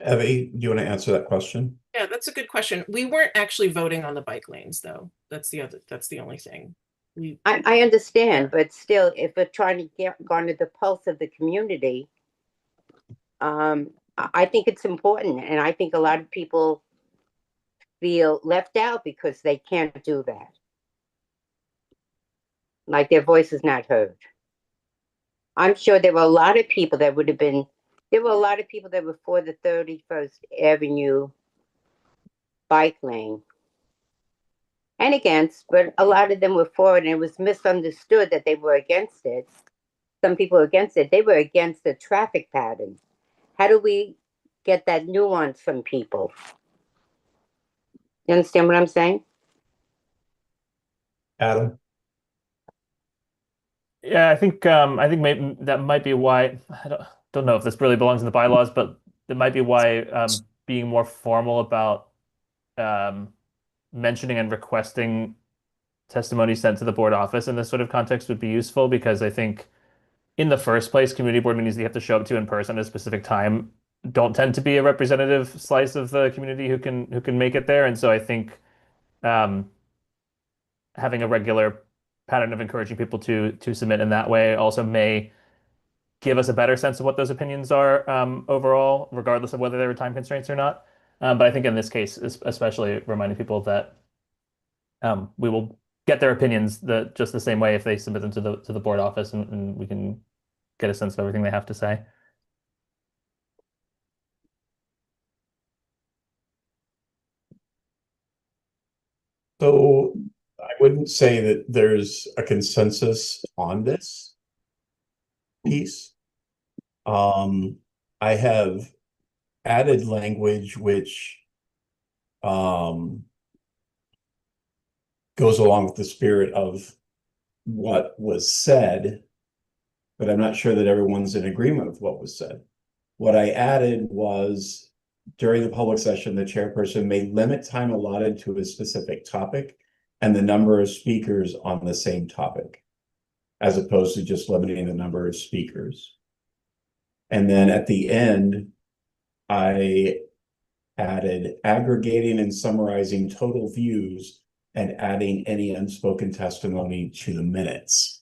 Evie, do you want to answer that question? Yeah, that's a good question. We weren't actually voting on the bike lanes, though. That's the only thing. I understand, but still, if we're trying to garner the pulse of the community, I think it's important, and I think a lot of people feel left out because they can't do that. Like their voice is not heard. I'm sure there were a lot of people that would have been, there were a lot of people that were for the 31st Avenue bike lane and against, but a lot of them were for it, and it was misunderstood that they were against it. Some people were against it. They were against the traffic pattern. How do we get that nuance from people? You understand what I'm saying? Adam? Yeah, I think maybe that might be why I don't know if this really belongs in the bylaws, but it might be why being more formal about um, mentioning and requesting testimony sent to the board office in this sort of context would be useful, because I think in the first place, community board meetings that you have to show up to in person at a specific time don't tend to be a representative slice of the community who can make it there. And so I think um, having a regular pattern of encouraging people to submit in that way also may give us a better sense of what those opinions are overall, regardless of whether there were time constraints or not. But I think in this case, especially reminding people that we will get their opinions just the same way if they submit them to the board office, and we can get a sense of everything they have to say. So I wouldn't say that there's a consensus on this piece. I have added language which goes along with the spirit of what was said, but I'm not sure that everyone's in agreement with what was said. What I added was, during the public session, the chairperson may limit time allotted to a specific topic and the number of speakers on the same topic, as opposed to just limiting the number of speakers. And then at the end, I added aggregating and summarizing total views and adding any unspoken testimony to the minutes.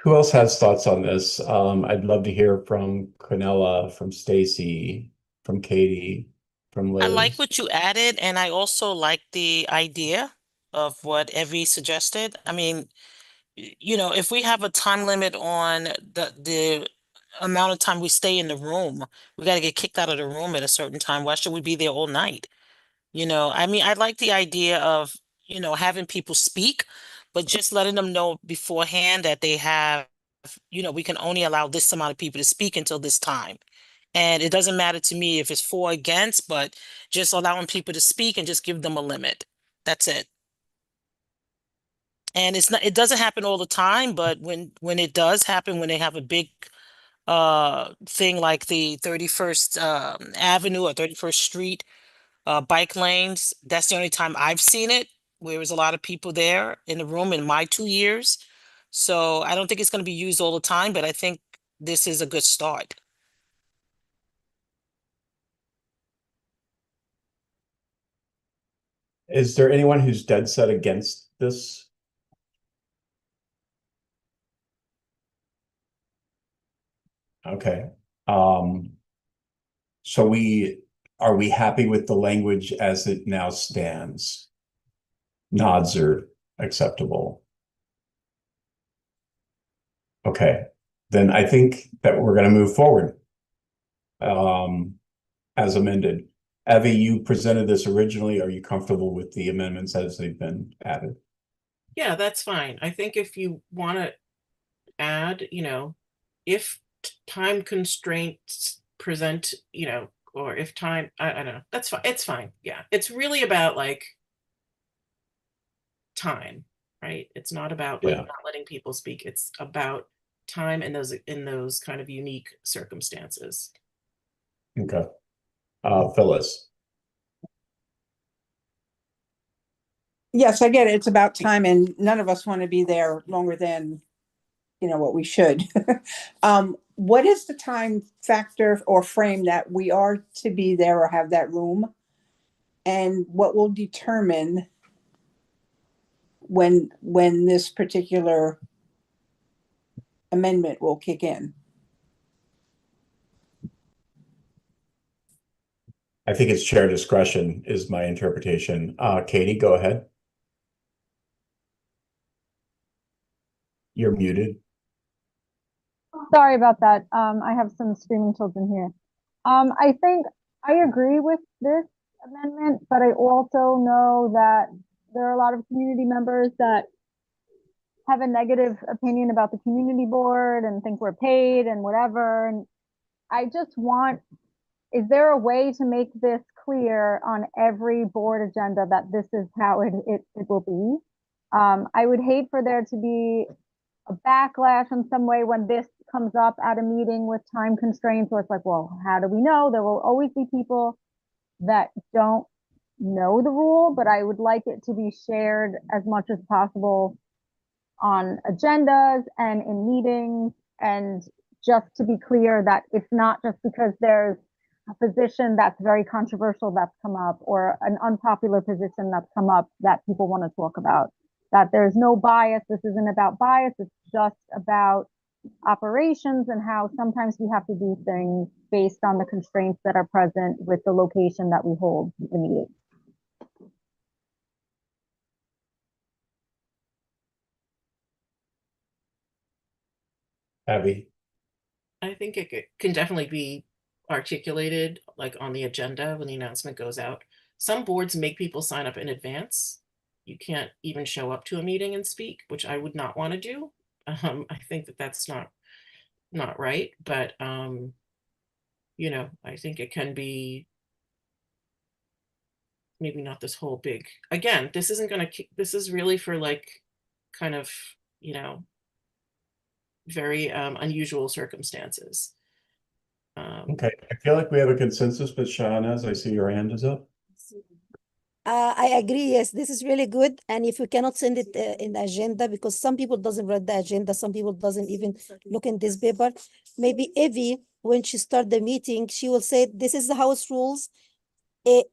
Who else has thoughts on this? I'd love to hear from Quinella, from Stacy, from Katie, from I like Liz. what you added, and I also like the idea of what Evie suggested. I mean, if we have a time limit on the amount of time we stay in the room, we got to get kicked out of the room at a certain time. Why should we be there all night? I mean, I like the idea of, having people speak, but just letting them know beforehand that they have, we can only allow this amount of people to speak until this time. And it doesn't matter to me if it's for or against, but just allowing people to speak and just give them a limit. That's it. And it doesn't happen all the time, but when it does happen, when they have a big thing like the 31st Avenue or 31st Street bike lanes, that's the only time I've seen it, where there was a lot of people there in the room in my 2 years. So I don't think it's going to be used all the time, but I think this is a good start. Is there anyone who's dead set against this? Okay. So are we happy with the language as it now stands? Nods are acceptable. Okay, then I think that we're gonna move forward. As amended. Avi, you presented this originally. Are you comfortable with the amendments as they've been added? Yeah, that's fine. I think if you want to add, if time constraints present, or if time, I don't know, that's fine. It's fine. Yeah. It's really about like time, right? It's not about like Yeah. not letting people speak. It's about time in those kind of unique circumstances. Okay. Phyllis. Yes, I get it. It's about time, and none of us want to be there longer than, what we should. What is the time factor or frame that we are to be there or have that room? And what will determine when this particular amendment will kick in? I think it's chair discretion is my interpretation. Katie, go ahead. You're muted. Sorry about that. I have some screaming children here. I think I agree with this amendment, but I also know that there are a lot of community members that have a negative opinion about the community board and think we're paid and whatever. And I just want, is there a way to make this clear on every board agenda that this is how it will be? I would hate for there to be a backlash in some way when this comes up at a meeting with time constraints, where it's like, well, how do we know? There will always be people that don't know the rule, but I would like it to be shared as much as possible on agendas and in meetings. And just to be clear that it's not just because there's a position that's very controversial that's come up, or an unpopular position that's come up, that people want to talk about. That there's no bias. This isn't about bias. It's just about operations and how sometimes we have to do things based on the constraints that are present with the location that we hold the meeting. Abby. I think it can definitely be articulated like on the agenda when the announcement goes out. Some boards make people sign up in advance. You can't even show up to a meeting and speak, which I would not want to do. I think that that's not right, but I think it can be maybe not this whole big, again, this isn't going to, this is really for like kind of, very unusual circumstances. Okay, I feel like we have a consensus, but Shahnaz, I see your hand is up. I agree. Yes, this is really good. And if we cannot send it in the agenda, because some people doesn't read the agenda, some people doesn't even look in this paper. Maybe Evie, when she start the meeting, she will say, this is the house rules.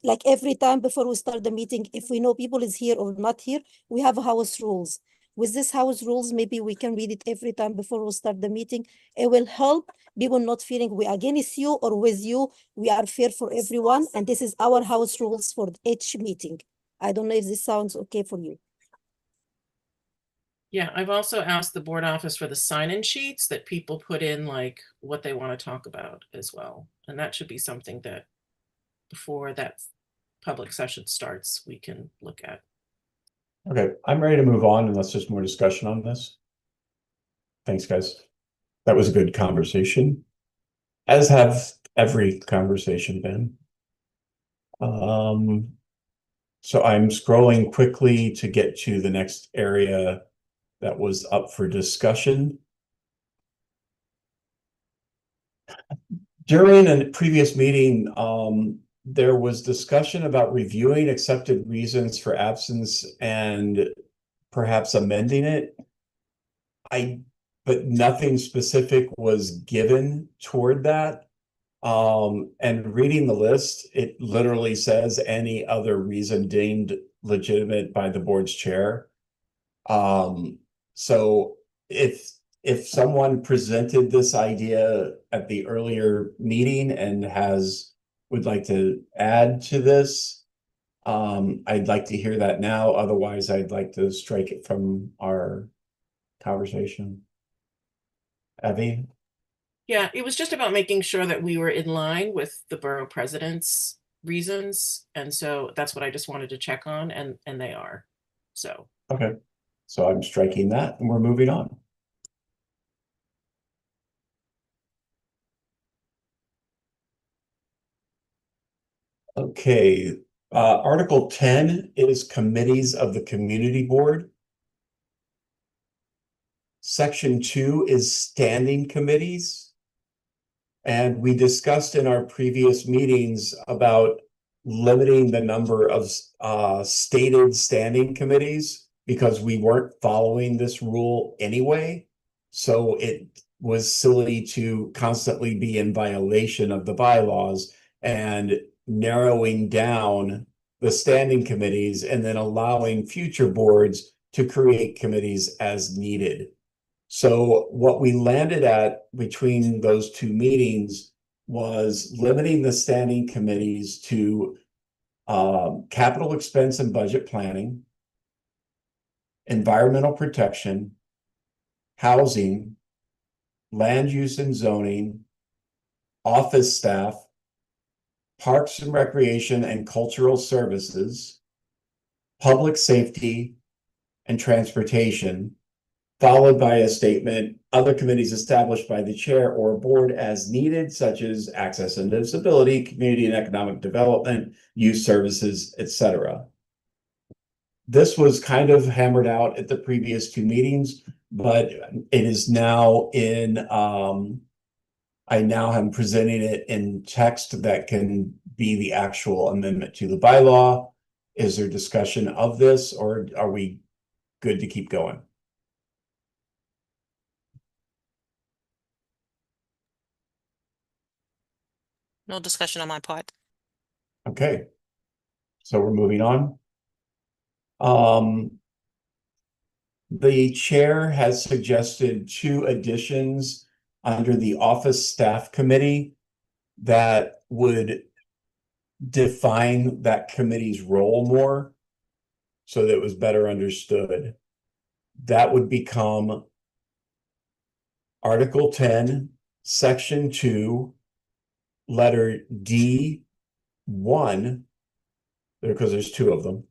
Like every time before we start the meeting, if we know people is here or not here, we have house rules. With this house rules, maybe we can read it every time before we start the meeting. It will help people not feeling we are against you or with you. We are fair for everyone. And this is our house rules for each meeting. I don't know if this sounds okay for you. Yeah, I've also asked the board office for the sign-in sheets that people put in like what they want to talk about as well. And that should be something that before that public session starts, we can look at. Okay, I'm ready to move on unless there's more discussion on this. Thanks, guys. That was a good conversation, as have every conversation been. So I'm scrolling quickly to get to the next area that was up for discussion. During a previous meeting, there was discussion about reviewing accepted reasons for absence and perhaps amending it. But nothing specific was given toward that. And reading the list, it literally says any other reason deemed legitimate by the board's chair. So if someone presented this idea at the earlier meeting and has would like to add to this, I'd like to hear that now. Otherwise, I'd like to strike it from our conversation. Evie? Yeah, it was just about making sure that we were in line with the borough president's reasons. And so that's what I just wanted to check on, and they are. So, Okay, so I'm striking that and we're moving on. Okay, Article 10 is committees of the community board. Section 2 is standing committees. And we discussed in our previous meetings about limiting the number of stated standing committees because we weren't following this rule anyway. So it was silly to constantly be in violation of the bylaws, and narrowing down the standing committees and then allowing future boards to create committees as needed. So what we landed at between those two meetings was limiting the standing committees to capital expense and budget planning, environmental protection, housing, land use and zoning, office staff, parks and recreation and cultural services, public safety, and transportation, followed by a statement, other committees established by the chair or board as needed, such as access and disability, community and economic development, youth services, etc. This was kind of hammered out at the previous two meetings, but it is now in, I now am presenting it in text that can be the actual amendment to the bylaw. Is there discussion of this, or are we good to keep going? No discussion on my part. Okay, so we're moving on. The chair has suggested two additions under the office staff committee that would define that committee's role more so that it was better understood. That would become Article 10, Section 2, letter D1, because there's two of them.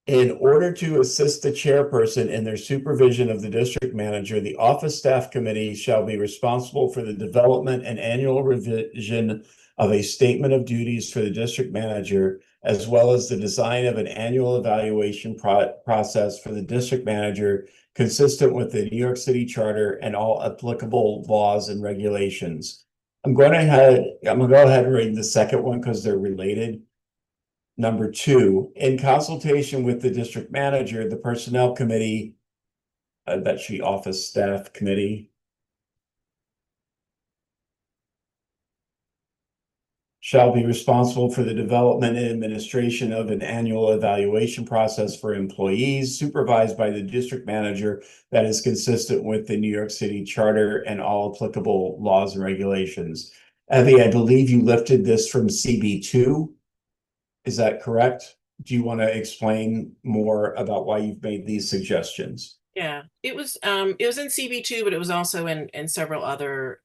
In order to assist the chairperson in their supervision of the district manager, the office staff committee shall be responsible for the development and annual revision of a statement of duties for the district manager, as well as the design of an annual evaluation process for the district manager consistent with the New York City Charter and all applicable laws and regulations. I'm going to go ahead and read the second one because they're related. Number 2, in consultation with the district manager, the personnel committee, that should be office staff committee, shall be responsible for the development and administration of an annual evaluation process for employees supervised by the district manager that is consistent with the New York City Charter and all applicable laws and regulations. Evie, I believe you lifted this from CB2. Is that correct? Do you want to explain more about why you've made these suggestions? yeah, it was in CB2, but it was also in several other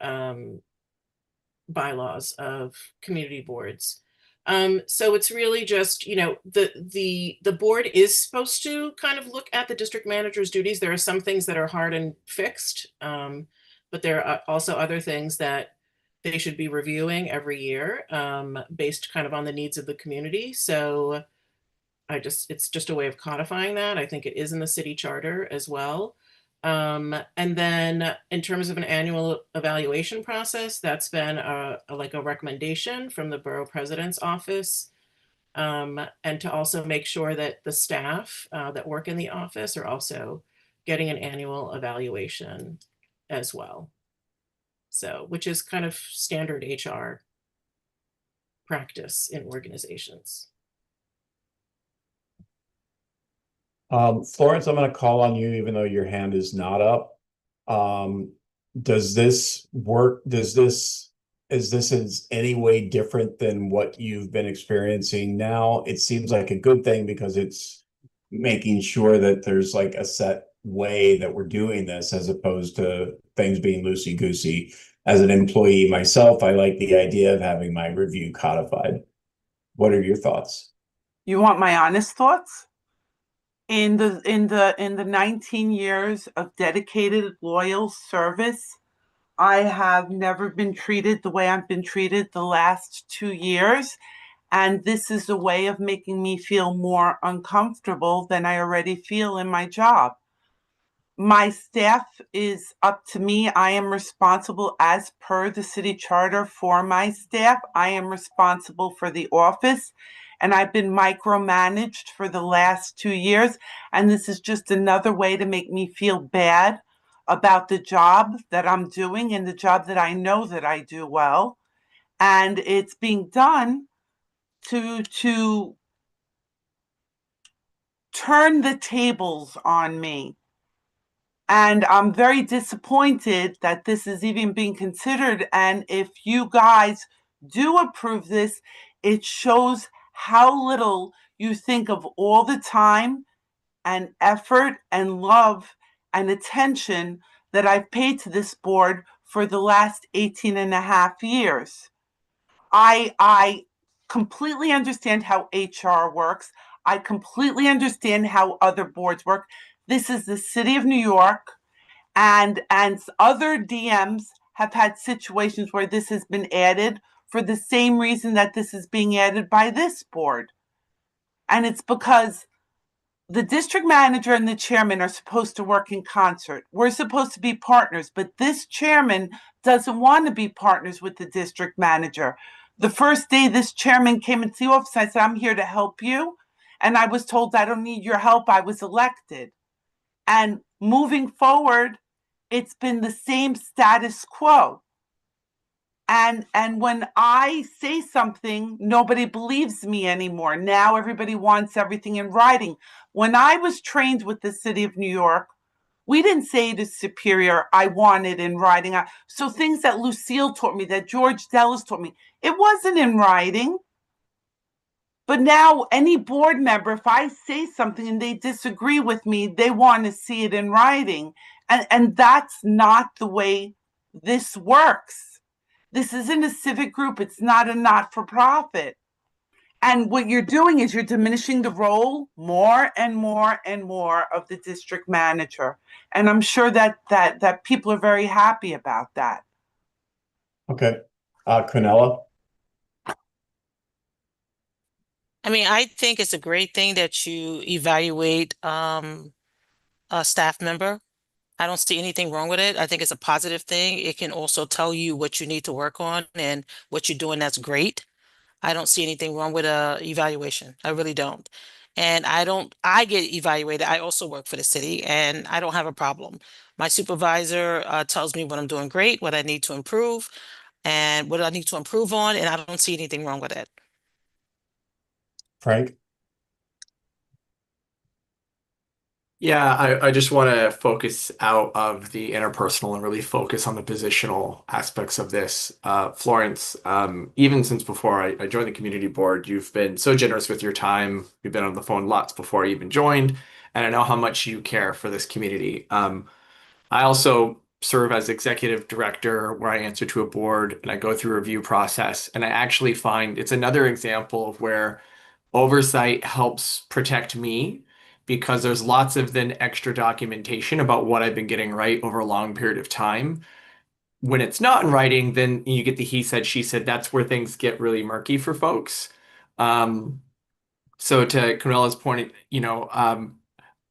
bylaws of community boards. So it's really just, the board is supposed to kind of look at the district manager's duties. There are some things that are hard and fixed, but there are also other things that they should be reviewing every year, based kind of on the needs of the community. So it's just a way of codifying that. I think it is in the city charter as well. And then in terms of an annual evaluation process, that's been like a recommendation from the borough president's office. And to also make sure that the staff that work in the office are also getting an annual evaluation as well. So, which is kind of standard HR practice in organizations. Florence, I'm going to call on you, even though your hand is not up. Does this work? Does this is this in any way different than what you've been experiencing now? It seems like a good thing because it's making sure that there's like a set way that we're doing this as opposed to things being loosey-goosey. As an employee myself, I like the idea of having my review codified. What are your thoughts? You want my honest thoughts? In the 19 years of dedicated, loyal service, I have never been treated the way I've been treated the last 2 years. And this is a way of making me feel more uncomfortable than I already feel in my job. My staff is up to me. I am responsible as per the city charter for my staff. I am responsible for the office, and I've been micromanaged for the last 2 years. And this is just another way to make me feel bad about the job that I'm doing and the job that I know that I do well. And it's being done to turn the tables on me. And I'm very disappointed that this is even being considered. And if you guys do approve this, it shows how little you think of all the time and effort and love and attention that I've paid to this board for the last 18 and a half years. I completely understand how HR works. I completely understand how other boards work. This is the city of New York, and other DMs have had situations where this has been added for the same reason that this is being added by this board. And it's because the district manager and the chairman are supposed to work in concert. We're supposed to be partners, but this chairman doesn't want to be partners with the district manager. The first day this chairman came into the office, I said, I'm here to help you. And I was told, I don't need your help. I was elected. And moving forward, it's been the same status quo. And when I say something, nobody believes me anymore. Now everybody wants everything in writing. When I was trained with the city of New York, we didn't say to Superior, I want it in writing. So things that Lucille taught me, that George Dellis taught me, it wasn't in writing. But now any board member, if I say something and they disagree with me, they want to see it in writing. And that's not the way this works. This isn't a civic group. It's not a not-for-profit. And what you're doing is you're diminishing the role more and more and more of the district manager. And I'm sure that people are very happy about that. Okay. Quinella? I mean, I think it's a great thing that you evaluate a staff member. I don't see anything wrong with it. I think it's a positive thing. It can also tell you what you need to work on and what you're doing that's great. I don't see anything wrong with a evaluation. I really don't. And I get evaluated. I also work for the city and I don't have a problem. My supervisor tells me what I'm doing great, what I need to improve, and what I need to improve on, and I don't see anything wrong with it. Frank? Yeah, I just want to focus out of the interpersonal and really focus on the positional aspects of this. Florence, even since before I joined the community board, you've been so generous with your time. You've been on the phone lots before I even joined, and I know how much you care for this community. I also serve as executive director where I answer to a board and I go through a review process, and I actually find it's another example of where oversight helps protect me because there's lots of then extra documentation about what I've been getting right over a long period of time. When it's not in writing, then you get the he said, she said. That's where things get really murky for folks. So to Canella's point,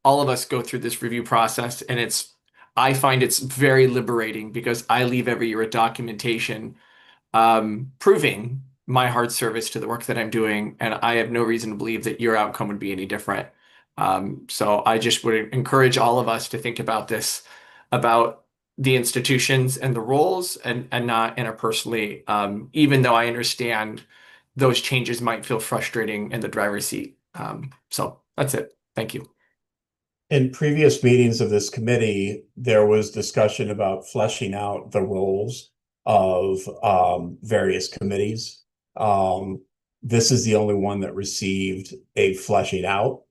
all of us go through this review process, and I find it's very liberating because I leave every year with documentation proving my hard service to the work that I'm doing, and I have no reason to believe that your outcome would be any different. So I just would encourage all of us to think about this, about the institutions and the roles, and not interpersonally, even though I understand those changes might feel frustrating in the driver's seat. So that's it. Thank you. In previous meetings of this committee, there was discussion about fleshing out the roles. of various committees. This is the only one that received a fleshing out.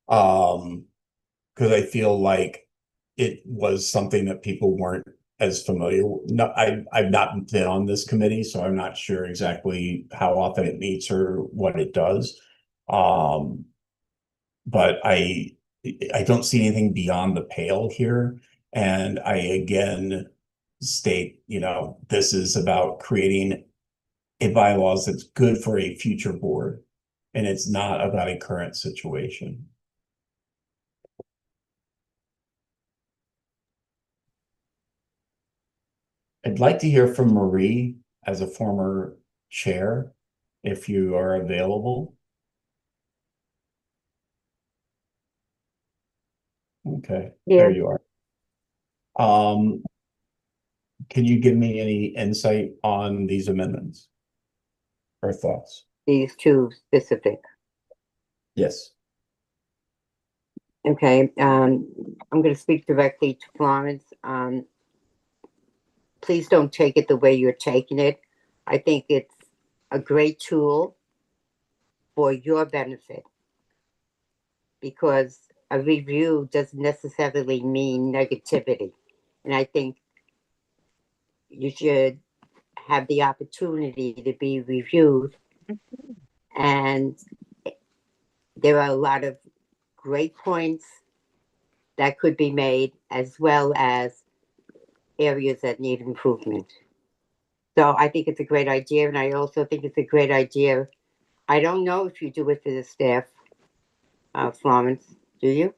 Because I feel like it was something that people weren't as familiar. No, I've not been on this committee, so I'm not sure exactly how often it meets or what it does. But I don't see anything beyond the pale here. And I again state, this is about creating a bylaws that's good for a future board, and it's not about a current situation. I'd like to hear from Marie as a former chair, if you are available. Okay, there you are. Can you give me any insight on these amendments or thoughts? These two specific. Yes. Okay, I'm going to speak directly to Florence. Please don't take it the way you're taking it. I think it's a great tool for your benefit, because a review doesn't necessarily mean negativity. And I think you should have the opportunity to be reviewed. And there are a lot of great points that could be made, as well as areas that need improvement. So I think it's a great idea, and I also think it's a great idea. I don't know if you do it for the staff, Florence, do you?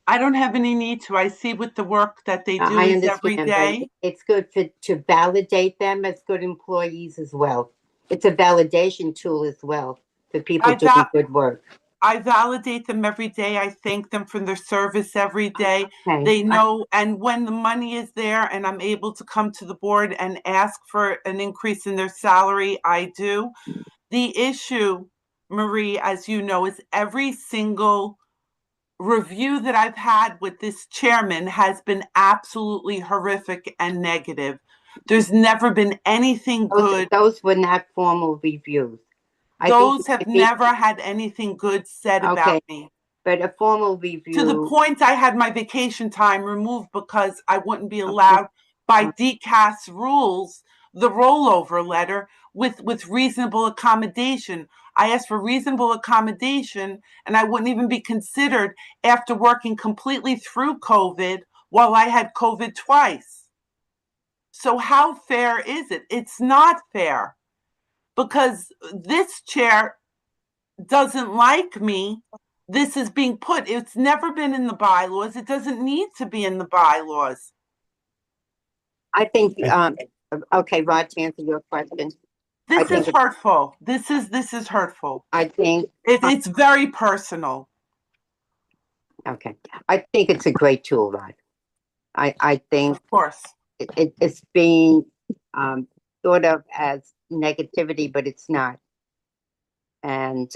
I don't have any need to. I see with the work that they do I is every understand, day. but it's good to validate them as good employees as well. It's a validation tool as well for people doing good work. I validate them every day. I thank them for their service every day. Okay. They know, and when the money is there and I'm able to come to the board and ask for an increase in their salary, I do. The issue, Marie, as you know, is every single review that I've had with this chairman has been absolutely horrific and negative. There's never been anything good. Those were not formal reviews. Those have never had anything good said about me. But a formal review. To the point I had my vacation time removed because I wouldn't be allowed by DCAS rules, the rollover letter with reasonable accommodation. I asked for reasonable accommodation, and I wouldn't even be considered after working completely through COVID while I had COVID twice. So how fair is it? It's not fair, because this chair doesn't like me. This is being put. It's never been in the bylaws. It doesn't need to be in the bylaws. I think, okay, Rod, to answer your question. This is hurtful. This is hurtful. I think it's very personal. Okay. I think it's a great tool, Rod. I think, of course, it's being thought of as negativity, but it's not. And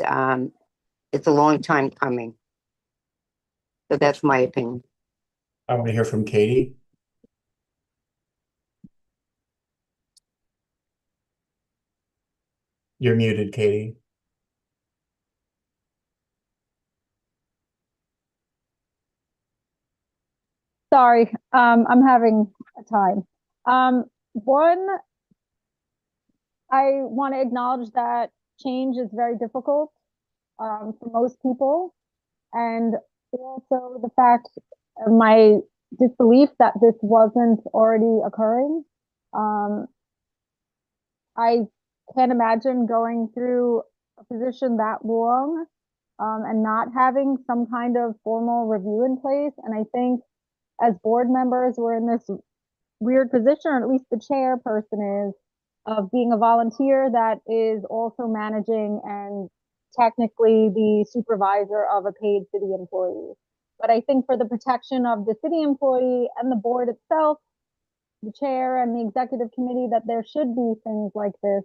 it's a long time coming. So that's my opinion. I want to hear from Katie. You're muted, Katie. Sorry, I'm having a time. One, I want to acknowledge that change is very difficult for most people. And also the fact of my disbelief that this wasn't already occurring. I can't imagine going through a position that long and not having some kind of formal review in place. And I think as board members, we're in this weird position, or at least the chairperson is, of being a volunteer that is also managing and technically the supervisor of a paid city employee. But I think for the protection of the city employee and the board itself, the chair and the executive committee, that there should be things like this.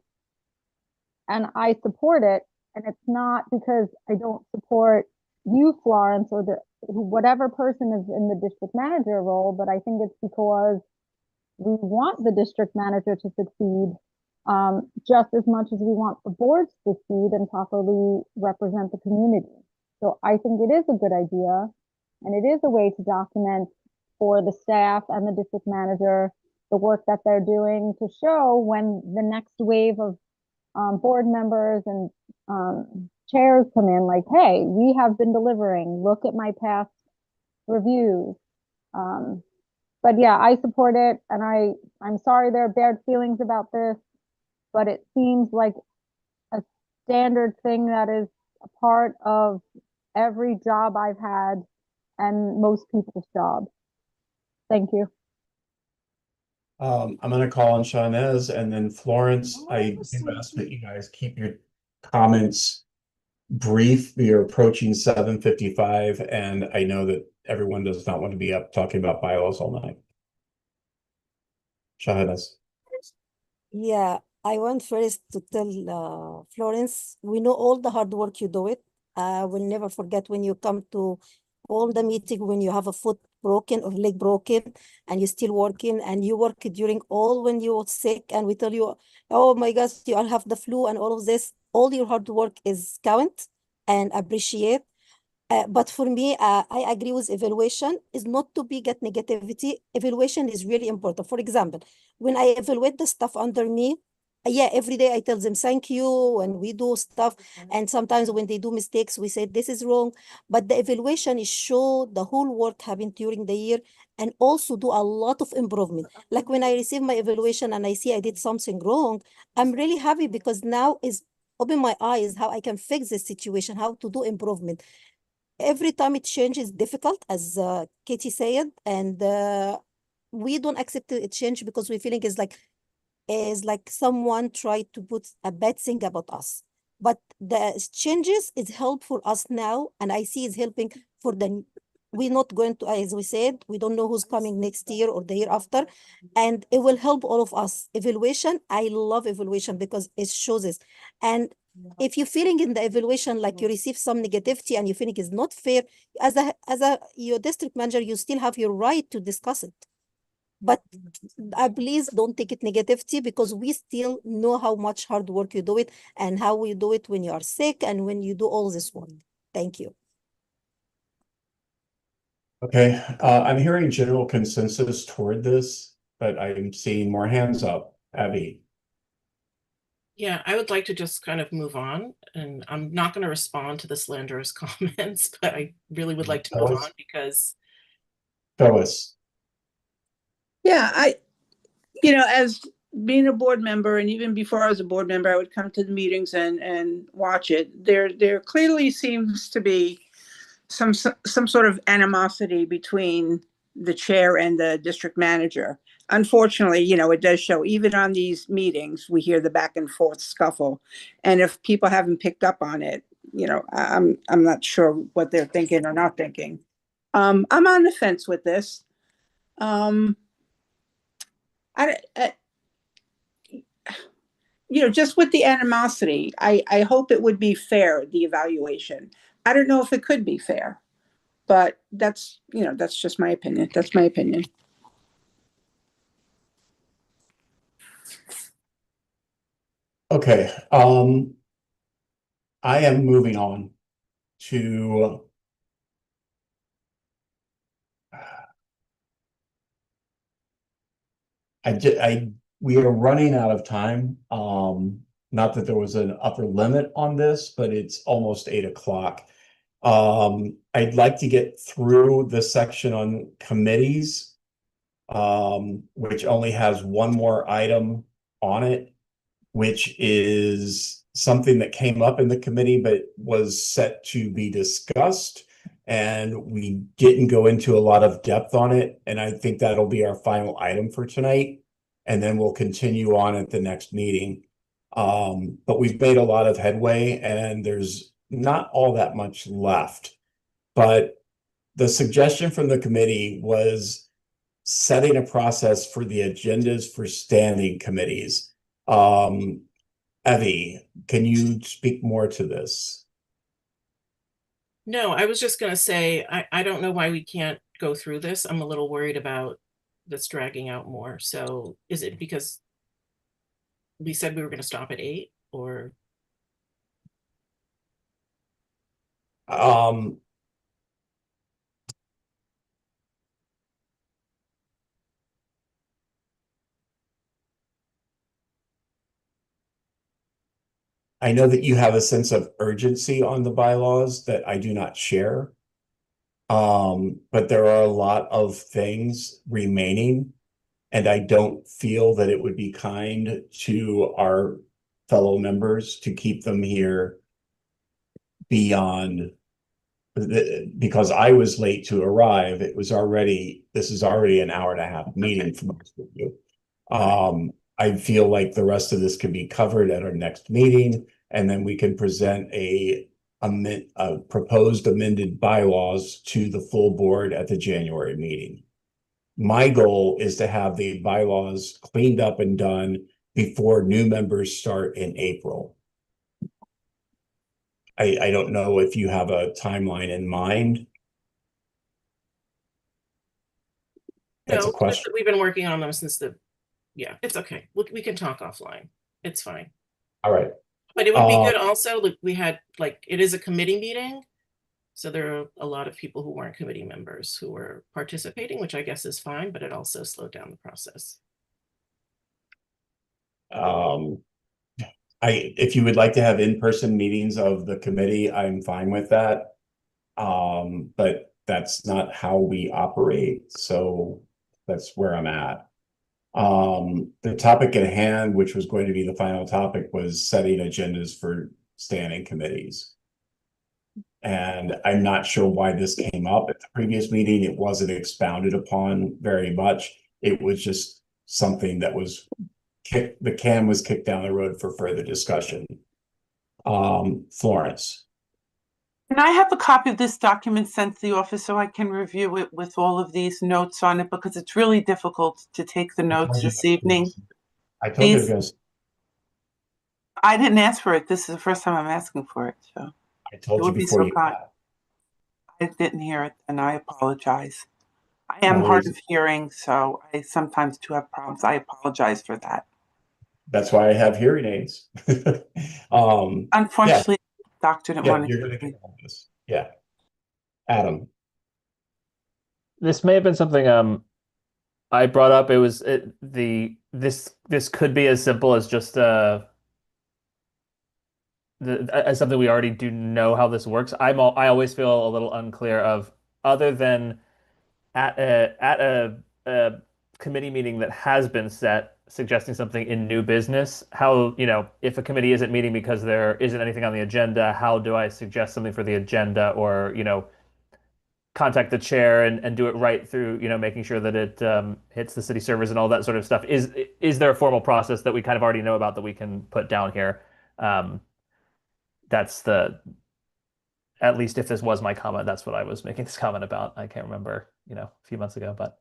And I support it. And it's not because I don't support you, Florence, or whatever person is in the district manager role, but I think it's because we want the district manager to succeed just as much as we want the board to succeed and properly represent the community. So I think it is a good idea, and it is a way to document for the staff and the district manager the work that they're doing to show when the next wave of board members and chairs come in, like, hey, we have been delivering. Look at my past reviews. But yeah, I support it, and I'm sorry there are bad feelings about this, but it seems like a standard thing that is a part of every job I've had and most people's jobs. Thank you. I'm going to call on Shawnez and then Florence. I do ask that you guys keep your comments brief. We are approaching 7:55, and I know that everyone does not want to be up talking about bylaws all night. Shawnez. Yeah, I want first to tell Florence, we know all the hard work you do it. We'll never forget when you come to all the meeting when you have a foot broken or leg broken and you're still working, and you work during all when you're sick and we tell you, oh my gosh, you all have the flu and all of this. All your hard work is count and appreciate. But for me, I agree with evaluation is not to be get negativity. Evaluation is really important. For example, when I evaluate the stuff under me, yeah, every day I tell them thank you and we do stuff. And sometimes when they do mistakes, we say this is wrong. But the evaluation is show the whole work happened during the year and also do a lot of improvement. Like when I receive my evaluation and I see I did something wrong, I'm really happy because now is open my eyes how I can fix this situation, how to do improvement. Every time it changes difficult, as Katie said, and we don't accept a change because we feeling is like someone tried to put a bad thing about us. But the changes is help for us now, and I see is helping for the. We're not going to, as we said, we don't know who's coming next year or the year after, and it will help all of us. Evaluation, I love evaluation because it shows us. And if you're feeling in the evaluation like you receive some negativity and you feeling is not fair, as a your district manager, you still have your right to discuss it. But please don't take it negativity because we still know how much hard work you do it and how you do it when you are sick and when you do all this work. Thank you. Okay, I'm hearing general consensus toward this, but I'm seeing more hands up. Abby. Yeah, I would like to just kind of move on, and I'm not going to respond to the slanderous comments, but I really would like to move on because. Phyllis. Yeah, as being a board member, and even before I was a board member, I would come to the meetings and watch it. There clearly seems to be some sort of animosity between the chair and the district manager. Unfortunately, it does show even on these meetings, we hear the back and forth scuffle. And if people haven't picked up on it, I'm not sure what they're thinking or not thinking. I'm on the fence with this. Just with the animosity, I hope it would be fair, the evaluation. I don't know if it could be fair, but that's just my opinion. That's my opinion. Okay, I am moving on to we are running out of time. Not that there was an upper limit on this, but it's almost 8 o'clock. I'd like to get through the section on committees, which only has one more item on it, which is something that came up in the committee, but was set to be discussed. And we didn't go into a lot of depth on it. And I think that'll be our final item for tonight. And then we'll continue on at the next meeting. But we've made a lot of headway and there's not all that much left. But the suggestion from the committee was setting a process for the agendas for standing committees. Evie, can you speak more to this? No, I was just going to say, I don't know why we can't go through this. I'm a little worried about that's dragging out more. So is it because we said we were going to stop at 8, or? I know that you have a sense of urgency on the bylaws that I do not share. But there are a lot of things remaining, and I don't feel that it would be kind to our fellow members to keep them here beyond because I was late to arrive. This is already an hour and a half meeting for most of you. I feel like the rest of this can be covered at our next meeting, and then we can present a proposed amended bylaws to the full board at the January meeting. My goal is to have the bylaws cleaned up and done before new members start in April. I don't know if you have a timeline in mind. That's a question. We've been working on them since yeah, it's okay. We can talk offline. It's fine. All right. But it would be good also, we had, it is a committee meeting. So there are a lot of people who weren't committee members who were participating, which I guess is fine, but it also slowed down the process. If you would like to have in-person meetings of the committee, I'm fine with that. But that's not how we operate. So that's where I'm at. The topic at hand, which was going to be the final topic, was setting agendas for standing committees. And I'm not sure why this came up at the previous meeting. It wasn't expounded upon very much. It was just something that was the can was kicked down the road for further discussion. Florence. Can I have a copy of this document sent to the office so I can review it with all of these notes on it, because it's really difficult to take the notes this evening. I told you guys. I didn't ask for it. This is the first time I'm asking for it, so I told you before you got it. I didn't hear it, and I apologize. I am hard of hearing, so I sometimes do have problems. I apologize for that. That's why I have hearing aids. Unfortunately, the doctor didn't want to. You're gonna get all this. Yeah. Adam. This may have been something I brought up. This could be as simple as just as something we already do know how this works. I always feel a little unclear of, other than at a committee meeting that has been set, suggesting something in new business, how, if a committee isn't meeting because there isn't anything on the agenda, how do I suggest something for the agenda, or, contact the chair and do it right through, making sure that it hits the city servers and all that sort of stuff. Is there a formal process that we kind of already know about that we can put down here? At least if this was my comment, that's what I was making this comment about. I can't remember, a few months ago, but.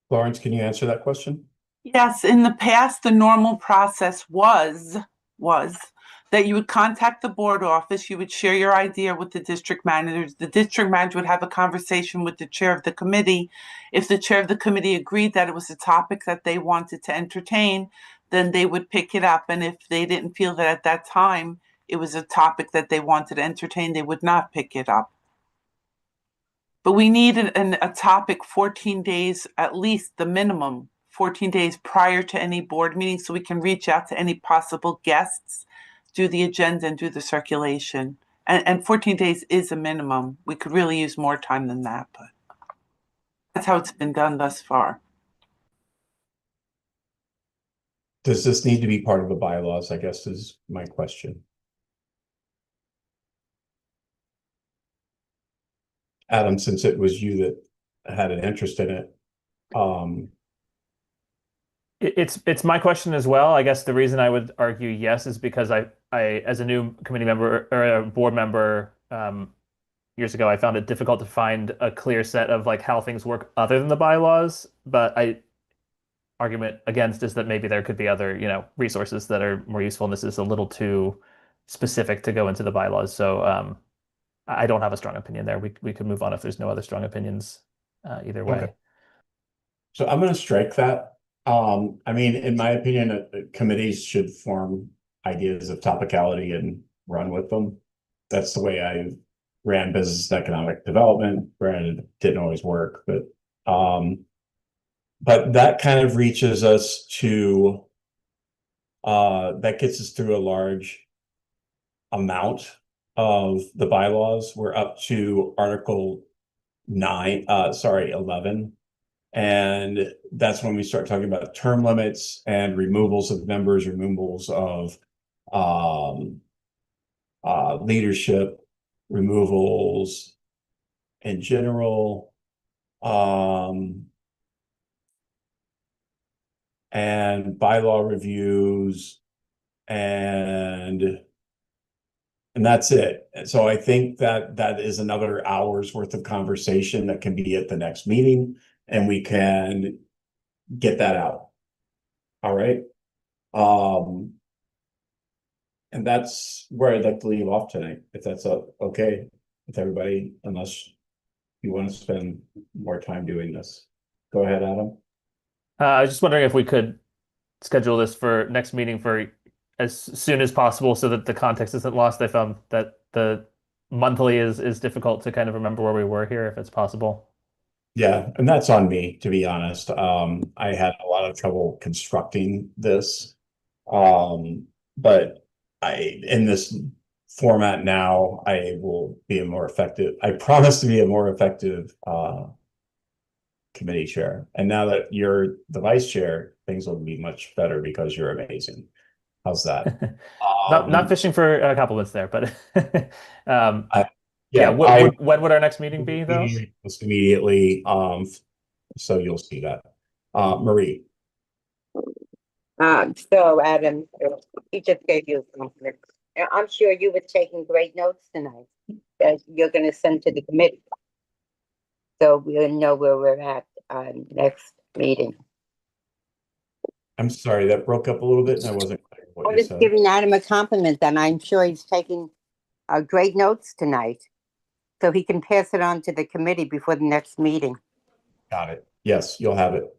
Florence, can you answer that question? Yes, in the past, the normal process was that you would contact the board office, you would share your idea with the district managers. The district manager would have a conversation with the chair of the committee. If the chair of the committee agreed that it was a topic that they wanted to entertain, then they would pick it up. And if they didn't feel that at that time it was a topic that they wanted to entertain, they would not pick it up. But we need a topic 14 days, at least the minimum, 14 days prior to any board meeting, so we can reach out to any possible guests, do the agenda, and do the circulation. And 14 days is a minimum. We could really use more time than that, but that's how it's been done thus far. Does this need to be part of the bylaws, I guess, is my question. Adam, since it was you that had an interest in it. It's my question as well. I guess the reason I would argue yes is because I as a new committee member or a board member years ago, I found it difficult to find a clear set of how things work other than the bylaws. But argument against is that maybe there could be other resources that are more useful, and this is a little too specific to go into the bylaws. So I don't have a strong opinion there. We could move on if there's no other strong opinions either way. Okay. So I'm gonna strike that. I mean, in my opinion, committees should form ideas of topicality and run with them. That's the way I ran business and economic development. Granted, it didn't always work, but that kind of reaches us to that gets us through a large amount of the bylaws. We're up to Article 11. And that's when we start talking about term limits and removals of members, removals of leadership, removals in general, and bylaw reviews, and that's it. So I think that that is another hour's worth of conversation that can be at the next meeting, and we can get that out. All right. And that's where I'd like to leave off tonight, if that's okay with everybody, unless you want to spend more time doing this. Go ahead, Adam. I was just wondering if we could schedule this for next meeting for as soon as possible so that the context isn't lost. I found that the monthly is difficult to kind of remember where we were here, if it's possible. Yeah, and that's on me, to be honest. I had a lot of trouble constructing this. But in this format now, I will be a more effective, I promise to be a more effective committee chair. And now that you're the vice chair, things will be much better because you're amazing. How's that? Not fishing for compliments there, but yeah, when would our next meeting be though? Just immediately. So you'll see that. Marie. So Adam, he just gave you a compliment. I'm sure you were taking great notes tonight that you're gonna send to the committee. So we'll know where we're at, next meeting. I'm sorry, that broke up a little bit and I wasn't clear I what you was said. giving Adam a compliment and I'm sure he's taking, great notes tonight. So he can pass it on to the committee before the next meeting. Got it. Yes, you'll have it.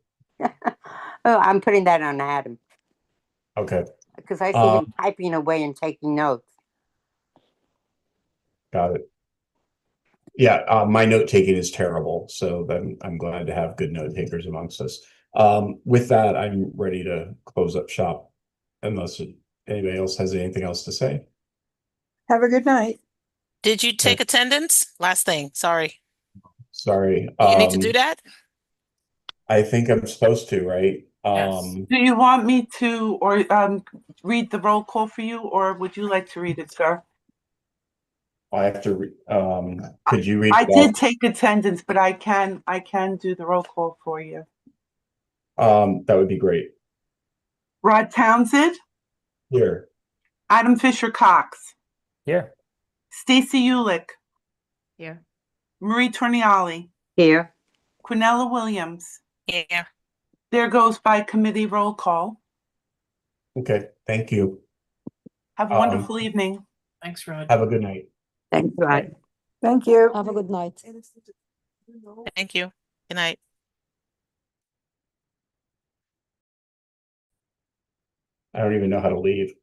Oh, I'm putting that on Adam. Okay. Because I see him typing away and taking notes. Got it. Yeah, my note taking is terrible, so then I'm glad to have good note takers amongst us. With that, I'm ready to close up shop unless anybody else has anything else to say. Have a good night. Did you take attendance? Last thing, sorry. Sorry. You need to do that? I think I'm supposed to, right? Yes. Do you want me to, or read the roll call for you, or would you like to read it, sir? I have to, could you read I it did out? take attendance, but I can do the roll call for you. That would be great. Rod Townsend, Here. Adam Fisher Cox, Here. Stacy Ulick, Here. Marie Torniali, Here. Quinella Williams. Yeah. There goes by committee roll call. Okay, thank you. Have a wonderful evening. Thanks, Rod. Have a good night. Thanks, Rod. Thank you. Have a good night. Thank you. Good night. I don't even know how to leave.